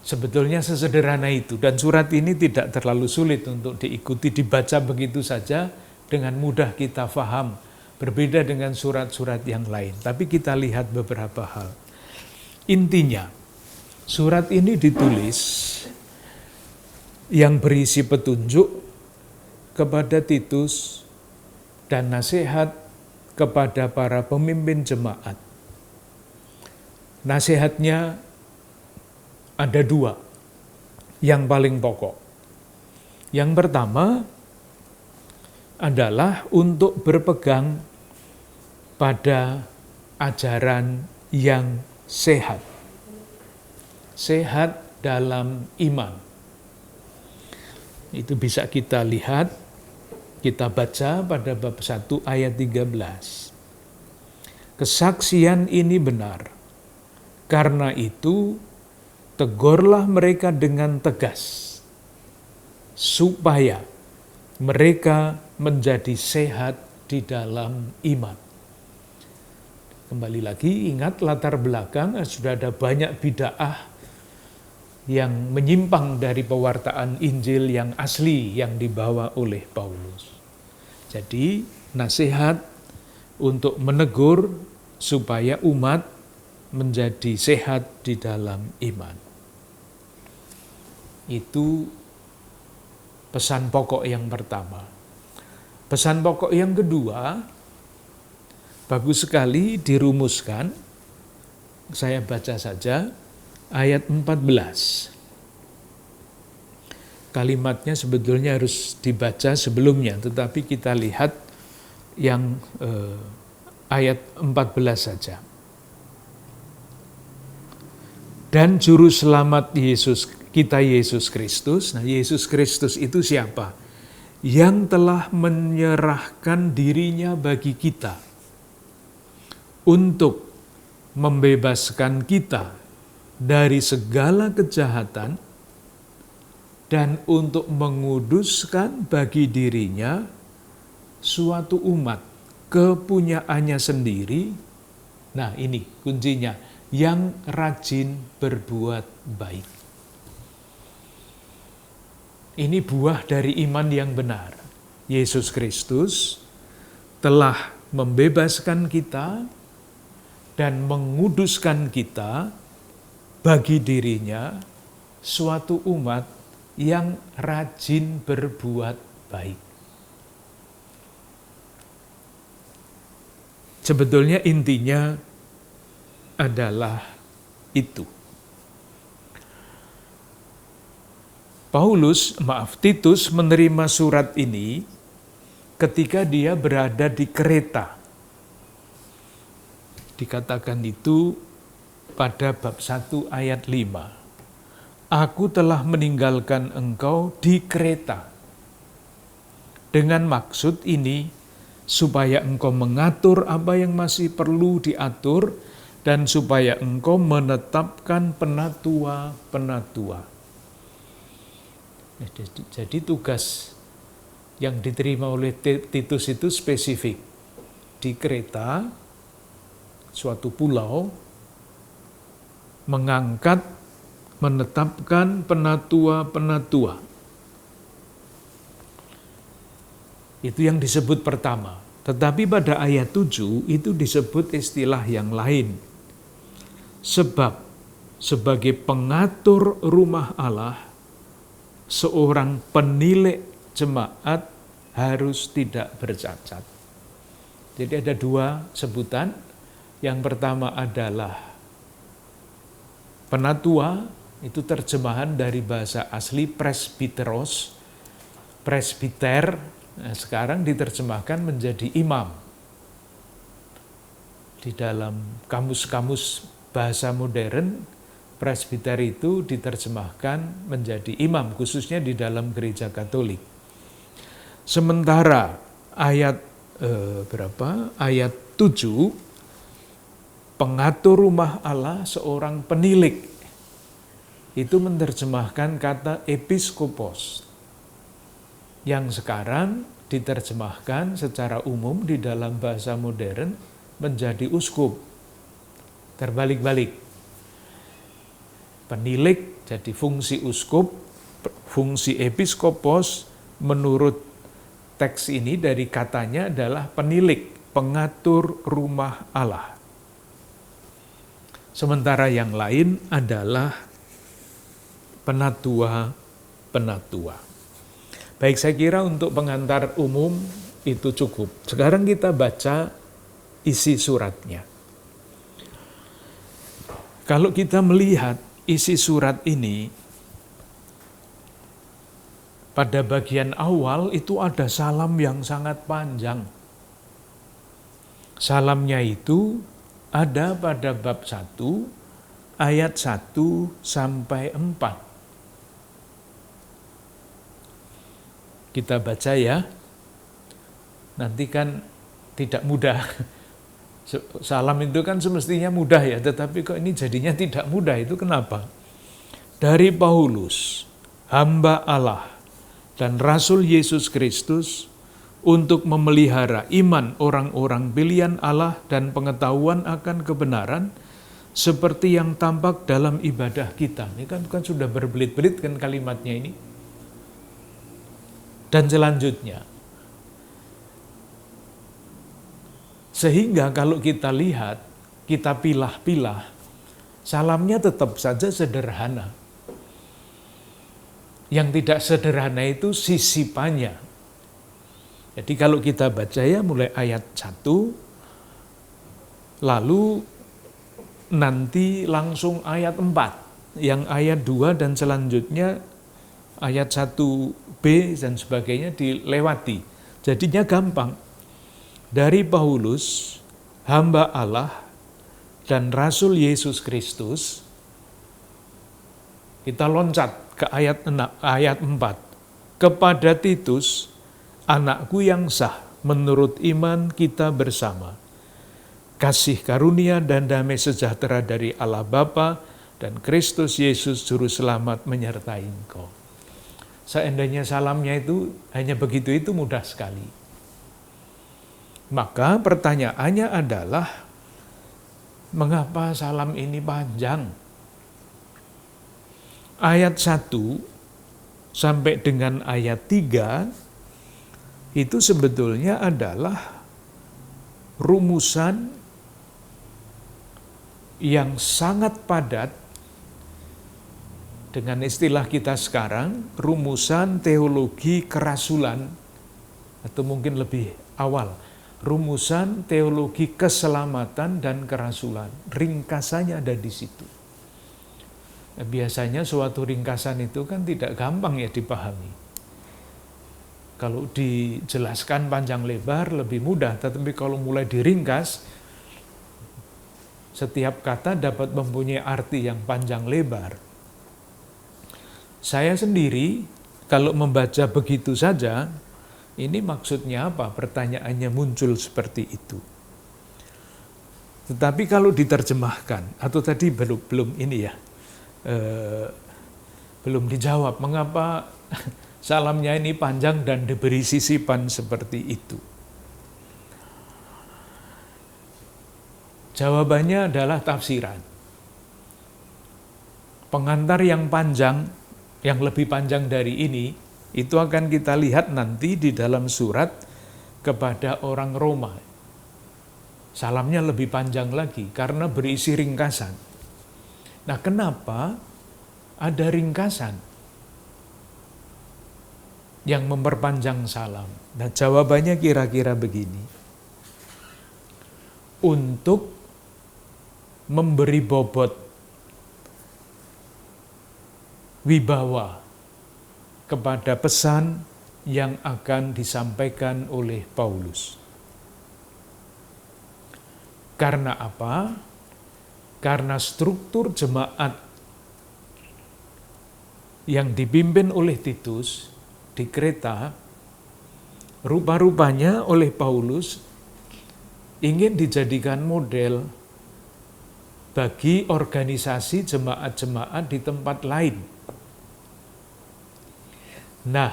Sebetulnya sesederhana itu, dan surat ini tidak terlalu sulit untuk diikuti, dibaca begitu saja, dengan mudah kita faham, berbeda dengan surat-surat yang lain. Tapi kita lihat beberapa hal. Intinya, surat ini ditulis yang berisi petunjuk kepada Titus dan nasihat kepada para pemimpin jemaat. Nasihatnya ada dua, yang paling pokok. Yang pertama adalah untuk berpegang pada ajaran yang sehat. Sehat dalam iman. Itu bisa kita lihat, kita baca pada bab 1 ayat 13. Kesaksian ini benar. Karena itu, tegurlah mereka dengan tegas, supaya mereka menjadi sehat di dalam iman. Kembali lagi, ingat latar belakang, sudah ada banyak bid'ah yang menyimpang dari pewartaan Injil yang asli yang dibawa oleh Paulus. Jadi, nasihat untuk menegur supaya umat menjadi sehat di dalam iman. Itu pesan pokok yang pertama. Pesan pokok yang kedua, bagus sekali dirumuskan. Saya baca saja ayat 14. Kalimatnya sebetulnya harus dibaca sebelumnya, tetapi kita lihat yang ayat 14 saja. Dan juru selamat kita Yesus Kristus. Nah, Yesus Kristus itu siapa? Yang telah menyerahkan dirinya bagi kita untuk membebaskan kita dari segala kejahatan dan untuk menguduskan bagi dirinya suatu umat kepunyaannya sendiri. Nah, ini kuncinya, yang rajin berbuat baik. Ini buah dari iman yang benar. Yesus Kristus telah membebaskan kita dan menguduskan kita bagi dirinya suatu umat yang rajin berbuat baik. Sebetulnya intinya adalah itu. Titus menerima surat ini ketika dia berada di Kreta. Dikatakan itu pada bab 1 ayat 5. Aku telah meninggalkan engkau di Kreta. Dengan maksud ini, supaya engkau mengatur apa yang masih perlu diatur, dan supaya engkau menetapkan penatua-penatua. Jadi tugas yang diterima oleh Titus itu spesifik. Di Kreta, suatu pulau, menetapkan penatua-penatua. Itu yang disebut pertama. Tetapi pada ayat 7 itu disebut istilah yang lain. Sebab sebagai pengatur rumah Allah, seorang penilik jemaat harus tidak bercacat. Jadi ada dua sebutan. Yang pertama adalah penatua, itu terjemahan dari bahasa asli presbiteros, presbiter, sekarang diterjemahkan menjadi imam. Di dalam kamus-kamus bahasa modern, presbiter itu diterjemahkan menjadi imam, khususnya di dalam gereja Katolik. Sementara ayat Ayat 7, pengatur rumah Allah, seorang penilik, itu menerjemahkan kata episkopos, yang sekarang diterjemahkan secara umum di dalam bahasa modern menjadi uskup. Terbalik-balik. Penilik jadi fungsi uskup, fungsi episkopos menurut teks ini dari katanya adalah penilik, pengatur rumah Allah. Sementara yang lain adalah penatua-penatua. Baik, saya kira untuk pengantar umum itu cukup. Sekarang kita baca isi suratnya. Kalau kita melihat isi surat ini, pada bagian awal itu ada salam yang sangat panjang. Salamnya itu ada pada bab 1, ayat 1 sampai 4. Kita baca ya. Nanti kan tidak mudah. Salam itu kan semestinya mudah ya, tetapi kok ini jadinya tidak mudah, itu kenapa? Dari Paulus, hamba Allah dan Rasul Yesus Kristus, untuk memelihara iman orang-orang pilihan Allah dan pengetahuan akan kebenaran, seperti yang tampak dalam ibadah kita. Ini kan sudah berbelit-belit kan kalimatnya ini. Dan selanjutnya, sehingga kalau kita lihat, kita pilah-pilah, salamnya tetap saja sederhana. yang tidak sederhana itu sisipannya. Jadi kalau kita baca ya mulai ayat 1, lalu nanti langsung ayat 4, yang ayat 2 dan selanjutnya ayat 1b dan sebagainya dilewati. Jadinya gampang. Dari Paulus, hamba Allah dan Rasul Yesus Kristus, kita loncat ke ayat 4. Kepada Titus, anakku yang sah menurut iman kita bersama. Kasih karunia dan damai sejahtera dari Allah Bapa dan Kristus Yesus Juru Selamat menyertai engkau. Seandainya salamnya itu hanya begitu, itu mudah sekali. Maka pertanyaannya adalah, mengapa salam ini panjang? Ayat 1 sampai dengan ayat 3 itu sebetulnya adalah rumusan yang sangat padat, dengan istilah kita sekarang, rumusan teologi kerasulan, atau mungkin lebih awal, rumusan teologi keselamatan dan kerasulan. Ringkasannya ada di situ. Biasanya suatu ringkasan itu kan tidak gampang ya dipahami. Kalau dijelaskan panjang lebar lebih mudah, tetapi kalau mulai diringkas, setiap kata dapat mempunyai arti yang panjang lebar. Saya sendiri kalau membaca begitu saja, ini maksudnya apa? Pertanyaannya muncul seperti itu. Tetapi kalau diterjemahkan, atau tadi belum ini ya, belum dijawab mengapa salamnya ini panjang dan diberi sisipan seperti itu. Jawabannya adalah tafsiran. Pengantar yang panjang, yang lebih panjang dari ini, itu akan kita lihat nanti di dalam surat kepada orang Roma. Salamnya lebih panjang lagi karena berisi ringkasan. Nah, kenapa ada ringkasan yang memperpanjang salam? Nah, jawabannya kira-kira begini. Untuk memberi bobot wibawa kepada pesan yang akan disampaikan oleh Paulus. Karena apa? Karena struktur jemaat yang dipimpin oleh Titus di Kreta, rupa-rupanya oleh Paulus ingin dijadikan model bagi organisasi jemaat-jemaat di tempat lain. Nah,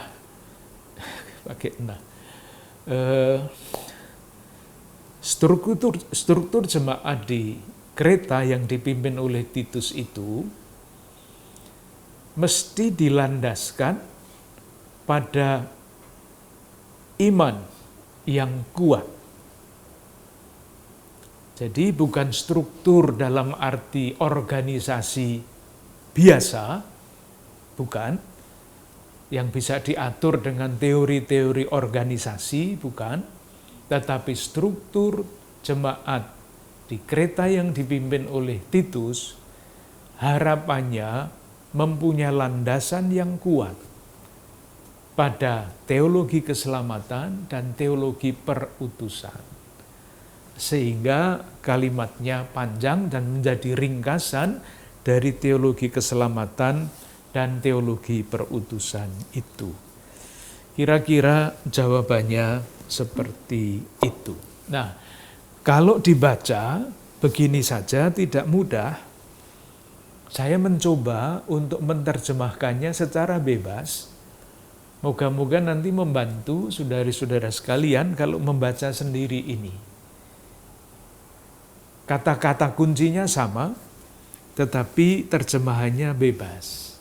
struktur jemaat di Kreta yang dipimpin oleh Titus itu mesti dilandaskan pada iman yang kuat. Jadi bukan struktur dalam arti organisasi biasa, bukan, yang bisa diatur dengan teori-teori organisasi, bukan, tetapi struktur jemaat di Kreta yang dipimpin oleh Titus, harapannya mempunyai landasan yang kuat pada teologi keselamatan dan teologi perutusan. Sehingga kalimatnya panjang dan menjadi ringkasan dari teologi keselamatan dan teologi perutusan itu. Kira-kira jawabannya seperti itu. Nah, kalau dibaca begini saja tidak mudah. Saya mencoba untuk menerjemahkannya secara bebas. Moga-moga nanti membantu saudara-saudara sekalian kalau membaca sendiri ini. Kata-kata kuncinya sama, tetapi terjemahannya bebas.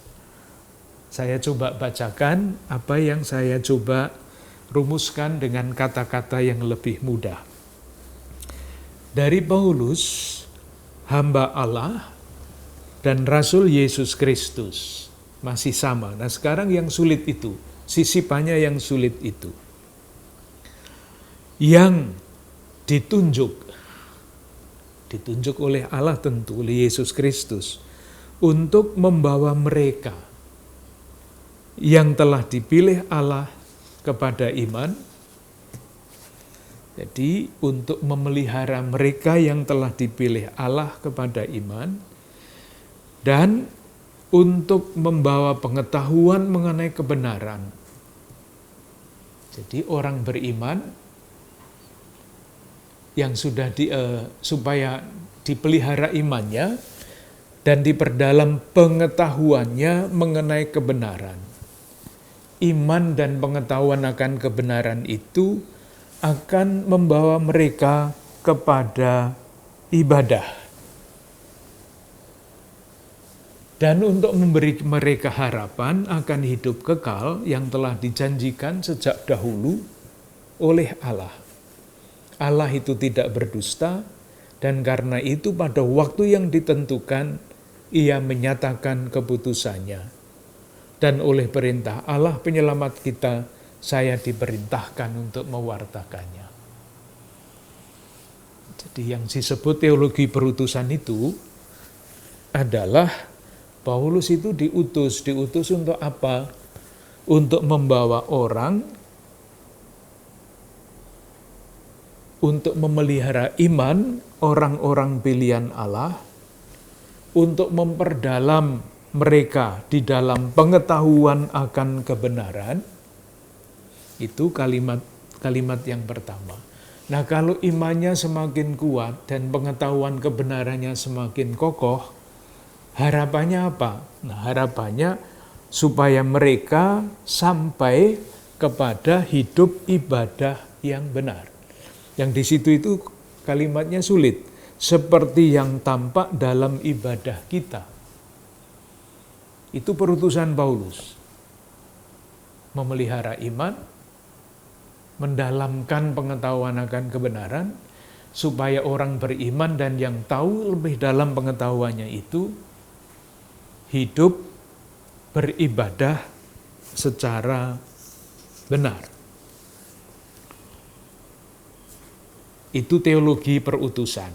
Saya coba bacakan apa yang saya coba rumuskan dengan kata-kata yang lebih mudah. Dari Paulus, hamba Allah dan Rasul Yesus Kristus. masih sama. Nah sekarang yang sulit itu, sisipannya yang sulit itu. Yang ditunjuk oleh Allah tentu, oleh Yesus Kristus, untuk membawa mereka yang telah dipilih Allah kepada iman. Jadi untuk memelihara mereka yang telah dipilih Allah kepada iman, dan untuk membawa pengetahuan mengenai kebenaran. Jadi orang beriman yang sudah supaya dipelihara imannya dan diperdalam pengetahuannya mengenai kebenaran. Iman dan pengetahuan akan kebenaran itu akan membawa mereka kepada ibadah. Dan untuk memberi mereka harapan akan hidup kekal yang telah dijanjikan sejak dahulu oleh Allah. Allah itu tidak berdusta, dan karena itu pada waktu yang ditentukan, Ia menyatakan keputusannya. Dan oleh perintah Allah penyelamat kita, saya diperintahkan untuk mewartakannya. Jadi yang disebut teologi perutusan itu adalah Paulus itu diutus untuk apa? Untuk membawa orang, untuk memelihara iman orang-orang pilihan Allah, untuk memperdalam mereka di dalam pengetahuan akan kebenaran. Itu kalimat yang pertama. Nah, kalau imannya semakin kuat dan pengetahuan kebenarannya semakin kokoh, harapannya apa? Nah, harapannya supaya mereka sampai kepada hidup ibadah yang benar. Yang di situ itu kalimatnya sulit, seperti yang tampak dalam ibadah kita. Itu perutusan Paulus. Memelihara iman, mendalamkan pengetahuan akan kebenaran, supaya orang beriman dan yang tahu lebih dalam pengetahuannya itu hidup beribadah secara benar. Itu teologi perutusan.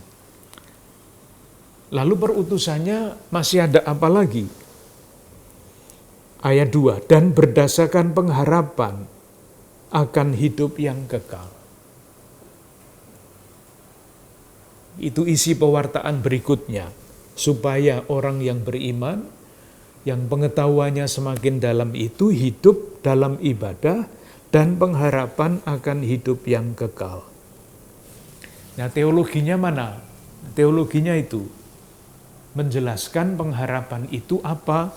Lalu perutusannya masih ada apa lagi? Ayat 2, dan berdasarkan pengharapan akan hidup yang kekal. Itu isi pewartaan berikutnya, supaya orang yang beriman, yang pengetahuannya semakin dalam itu hidup dalam ibadah dan pengharapan akan hidup yang kekal. Nah, teologinya mana? Teologinya itu menjelaskan pengharapan itu apa?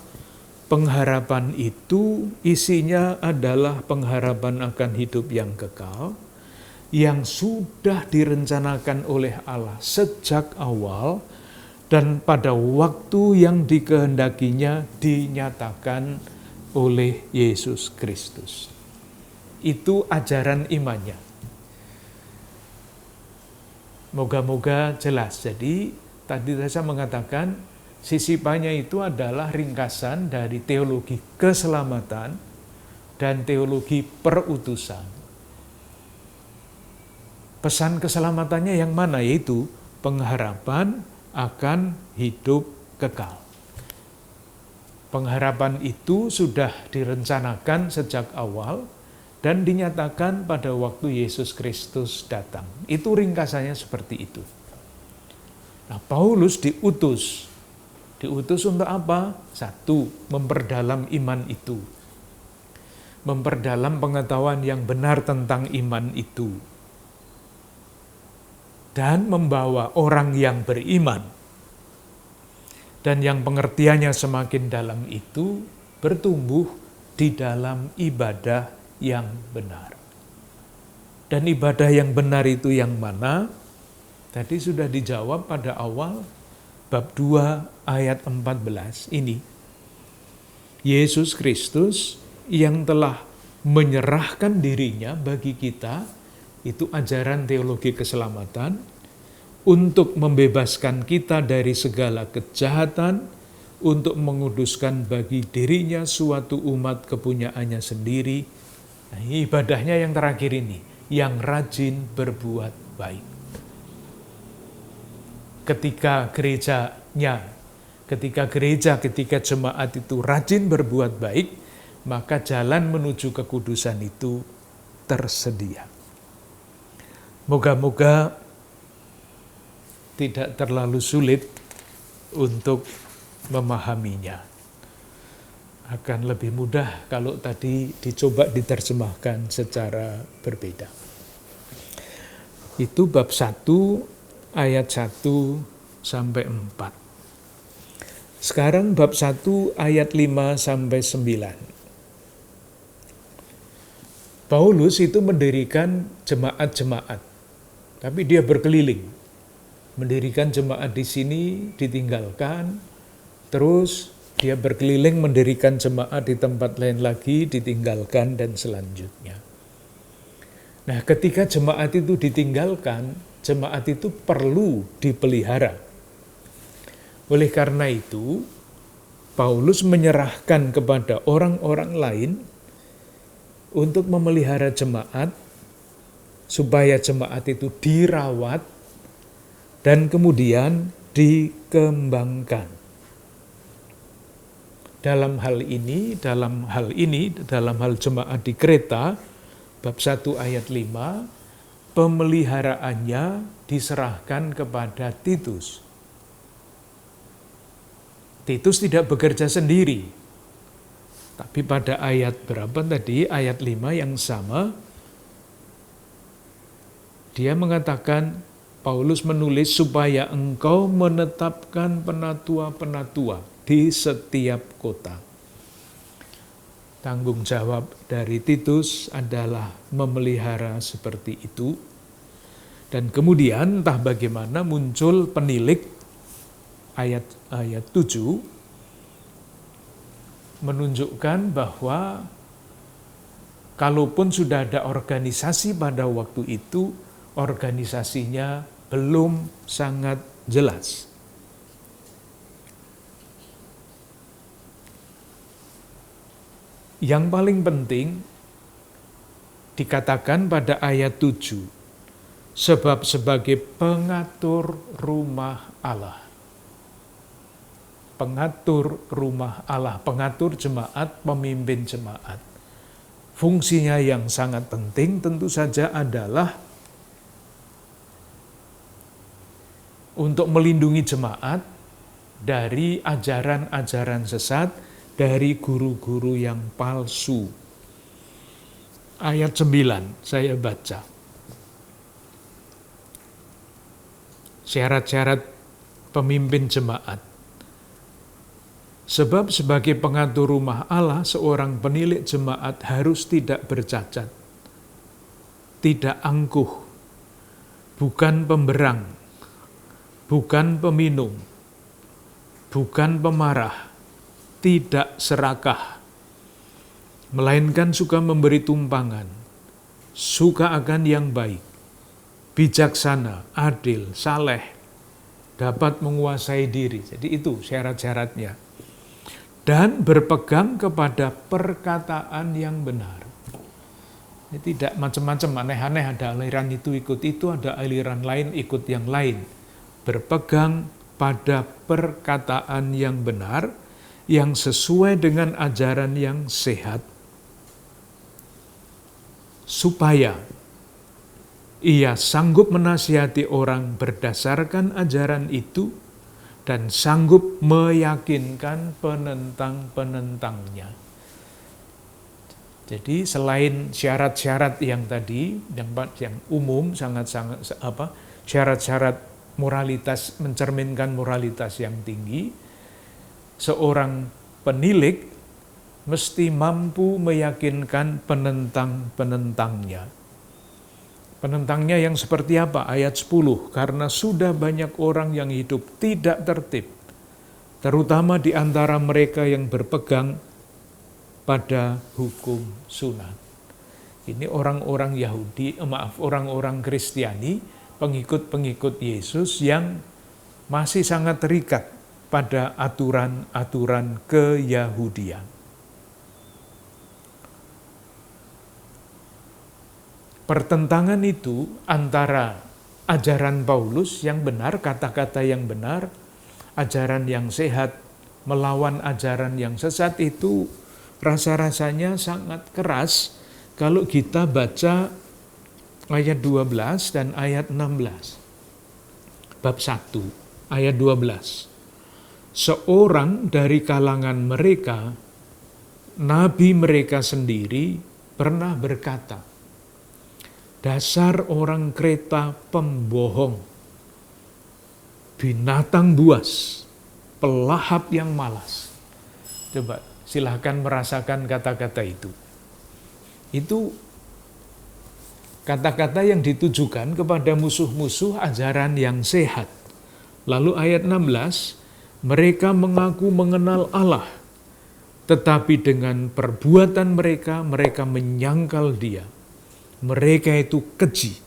Pengharapan itu isinya adalah pengharapan akan hidup yang kekal, yang sudah direncanakan oleh Allah sejak awal, dan pada waktu yang dikehendakinya dinyatakan oleh Yesus Kristus. Itu ajaran imannya. Moga-moga jelas. Jadi tadi saya mengatakan sisipannya itu adalah ringkasan dari teologi keselamatan dan teologi perutusan. Pesan keselamatannya yang mana? Yaitu pengharapan akan hidup kekal. Pengharapan itu sudah direncanakan sejak awal dan dinyatakan pada waktu Yesus Kristus datang. Itu ringkasannya seperti itu. Nah, Paulus diutus. Diutus untuk apa? Satu, memperdalam iman itu. Memperdalam pengetahuan yang benar tentang iman itu. Dan membawa orang yang beriman dan yang pengertiannya semakin dalam itu bertumbuh di dalam ibadah yang benar. Dan ibadah yang benar itu yang mana? Tadi sudah dijawab pada awal bab 2 ayat 14 ini. Yesus Kristus yang telah menyerahkan dirinya bagi kita, itu ajaran teologi keselamatan, untuk membebaskan kita dari segala kejahatan, untuk menguduskan bagi dirinya suatu umat kepunyaannya sendiri. Nah, ibadahnya yang terakhir ini, yang rajin berbuat baik. Ketika jemaat itu rajin berbuat baik, maka jalan menuju kekudusan itu tersedia. Moga-moga tidak terlalu sulit untuk memahaminya. Akan lebih mudah kalau tadi dicoba diterjemahkan secara berbeda. Itu bab 1 ayat 1 sampai 4. Sekarang bab 1 ayat 5 sampai 9. Paulus itu mendirikan jemaat-jemaat, tapi dia berkeliling. Mendirikan jemaat di sini, ditinggalkan, terus dia berkeliling mendirikan jemaat di tempat lain lagi, ditinggalkan, dan selanjutnya. Nah, ketika jemaat itu ditinggalkan, jemaat itu perlu dipelihara. Oleh karena itu, Paulus menyerahkan kepada orang-orang lain untuk memelihara jemaat, supaya jemaat itu dirawat dan kemudian dikembangkan. Dalam hal jemaat di Kreta, bab 1 ayat 5, pemeliharaannya diserahkan kepada Titus. Titus tidak bekerja sendiri. Tapi pada ayat berapa tadi? Ayat 5 yang sama, dia mengatakan, Paulus menulis supaya engkau menetapkan penatua-penatua di setiap kota. Tanggung jawab dari Titus adalah memelihara seperti itu. Dan kemudian entah bagaimana muncul penilik ayat 7 menunjukkan bahwa kalaupun sudah ada organisasi pada waktu itu, organisasinya belum sangat jelas. Yang paling penting dikatakan pada ayat 7, sebab sebagai pengatur rumah Allah. Pengatur rumah Allah, pengatur jemaat, pemimpin jemaat. Fungsinya yang sangat penting tentu saja adalah untuk melindungi jemaat dari ajaran-ajaran sesat, dari guru-guru yang palsu. Ayat 9 saya baca. Syarat-syarat pemimpin jemaat. Sebab sebagai pengatur rumah Allah, seorang penilik jemaat harus tidak bercacat, tidak angkuh, bukan pemberang, bukan peminum, bukan pemarah, tidak serakah, melainkan suka memberi tumpangan, suka akan yang baik, bijaksana, adil, saleh, dapat menguasai diri. Jadi itu syarat-syaratnya. Dan berpegang kepada perkataan yang benar. Ini tidak macam-macam, aneh-aneh, ada aliran itu ikut itu, ada aliran lain ikut yang lain. Berpegang pada perkataan yang benar, yang sesuai dengan ajaran yang sehat, supaya ia sanggup menasihati orang berdasarkan ajaran itu, dan sanggup meyakinkan penentang-penentangnya. Jadi selain syarat-syarat yang tadi, yang umum, syarat-syarat moralitas, mencerminkan moralitas yang tinggi, seorang penilik mesti mampu meyakinkan penentang-penentangnya. Penentangnya yang seperti apa? Ayat 10, karena sudah banyak orang yang hidup tidak tertib, terutama di antara mereka yang berpegang pada hukum sunat. Ini orang-orang orang-orang Kristiani, pengikut-pengikut Yesus yang masih sangat terikat pada aturan-aturan keyahudian. Pertentangan itu antara ajaran Paulus yang benar, kata-kata yang benar, ajaran yang sehat, melawan ajaran yang sesat itu rasa-rasanya sangat keras kalau kita baca ayat 12 dan ayat 16. Bab 1, ayat 12. Seorang dari kalangan mereka, nabi mereka sendiri pernah berkata, dasar orang Kreta pembohong, binatang buas, pelahap yang malas. Coba silahkan merasakan kata-kata itu. Itu kata-kata yang ditujukan kepada musuh-musuh ajaran yang sehat. Lalu ayat 16, mereka mengaku mengenal Allah, tetapi dengan perbuatan mereka, mereka menyangkal Dia. Mereka itu keji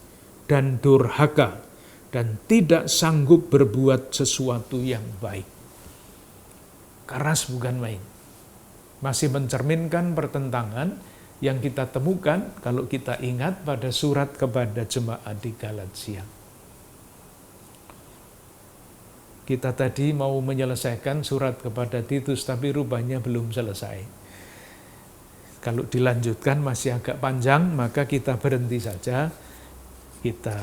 dan durhaka dan tidak sanggup berbuat sesuatu yang baik. Keras bukan main. Masih mencerminkan pertentangan yang kita temukan kalau kita ingat pada surat kepada jemaat di Galatia. Kita tadi mau menyelesaikan surat kepada Titus, tapi rupanya belum selesai. Kalau dilanjutkan masih agak panjang, maka kita berhenti saja. Kita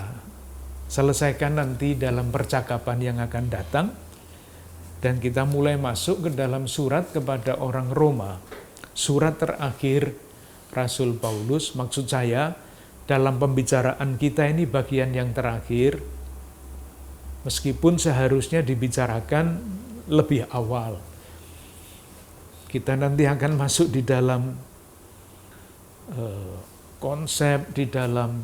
selesaikan nanti dalam percakapan yang akan datang. Dan kita mulai masuk ke dalam surat kepada orang Roma. Surat terakhir Rasul Paulus, maksud saya dalam pembicaraan kita ini bagian yang terakhir, meskipun seharusnya dibicarakan lebih awal. Kita nanti akan masuk di dalam konsep, di dalam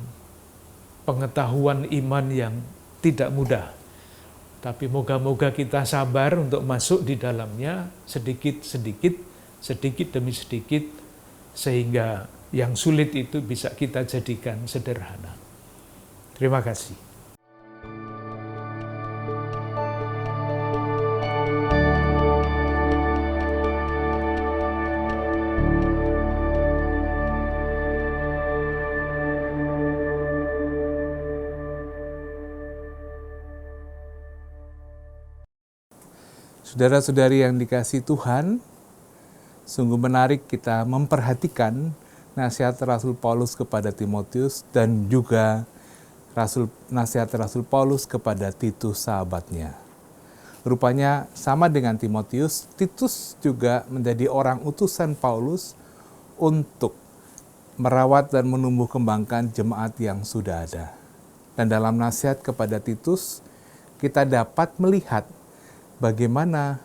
pengetahuan iman yang tidak mudah. Tapi moga-moga kita sabar untuk masuk di dalamnya sedikit-sedikit, sedikit demi sedikit, sehingga yang sulit itu bisa kita jadikan sederhana. Terima kasih. Saudara-saudari yang dikasihi Tuhan, sungguh menarik kita memperhatikan nasihat Rasul Paulus kepada Timotius dan juga nasihat Rasul Paulus kepada Titus sahabatnya. Rupanya sama dengan Timotius, Titus juga menjadi orang utusan Paulus untuk merawat dan menumbuh kembangkan jemaat yang sudah ada. Dan dalam nasihat kepada Titus, kita dapat melihat bagaimana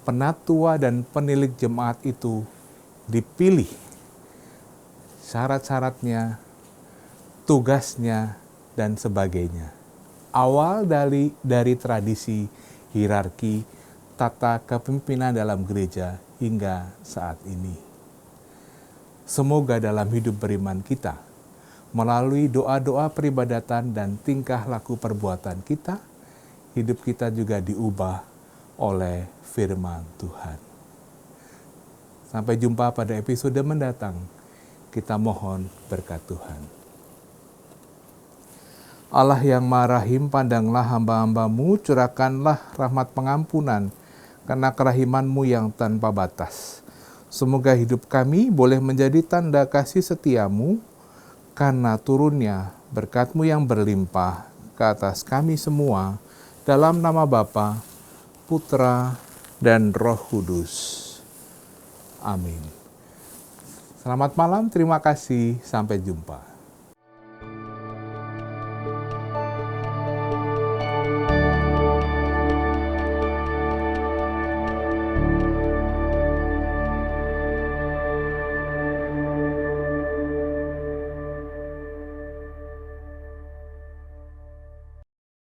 penatua dan penilik jemaat itu dipilih, syarat-syaratnya, tugasnya, dan sebagainya. Awal dari tradisi hierarki tata kepemimpinan dalam gereja hingga saat ini. Semoga dalam hidup beriman kita, melalui doa-doa peribadatan dan tingkah laku perbuatan kita, hidup kita juga diubah oleh firman Tuhan. Sampai jumpa pada episode mendatang. Kita mohon berkat Tuhan. Allah yang Maha Rahim, pandanglah hamba-hamba-Mu, curahkanlah rahmat pengampunan karena kerahiman-Mu yang tanpa batas. Semoga hidup kami boleh menjadi tanda kasih setia-Mu karena turunnya berkat-Mu yang berlimpah ke atas kami semua, dalam nama Bapa, Putra, dan Roh Kudus. Amin. Selamat malam, terima kasih, sampai jumpa.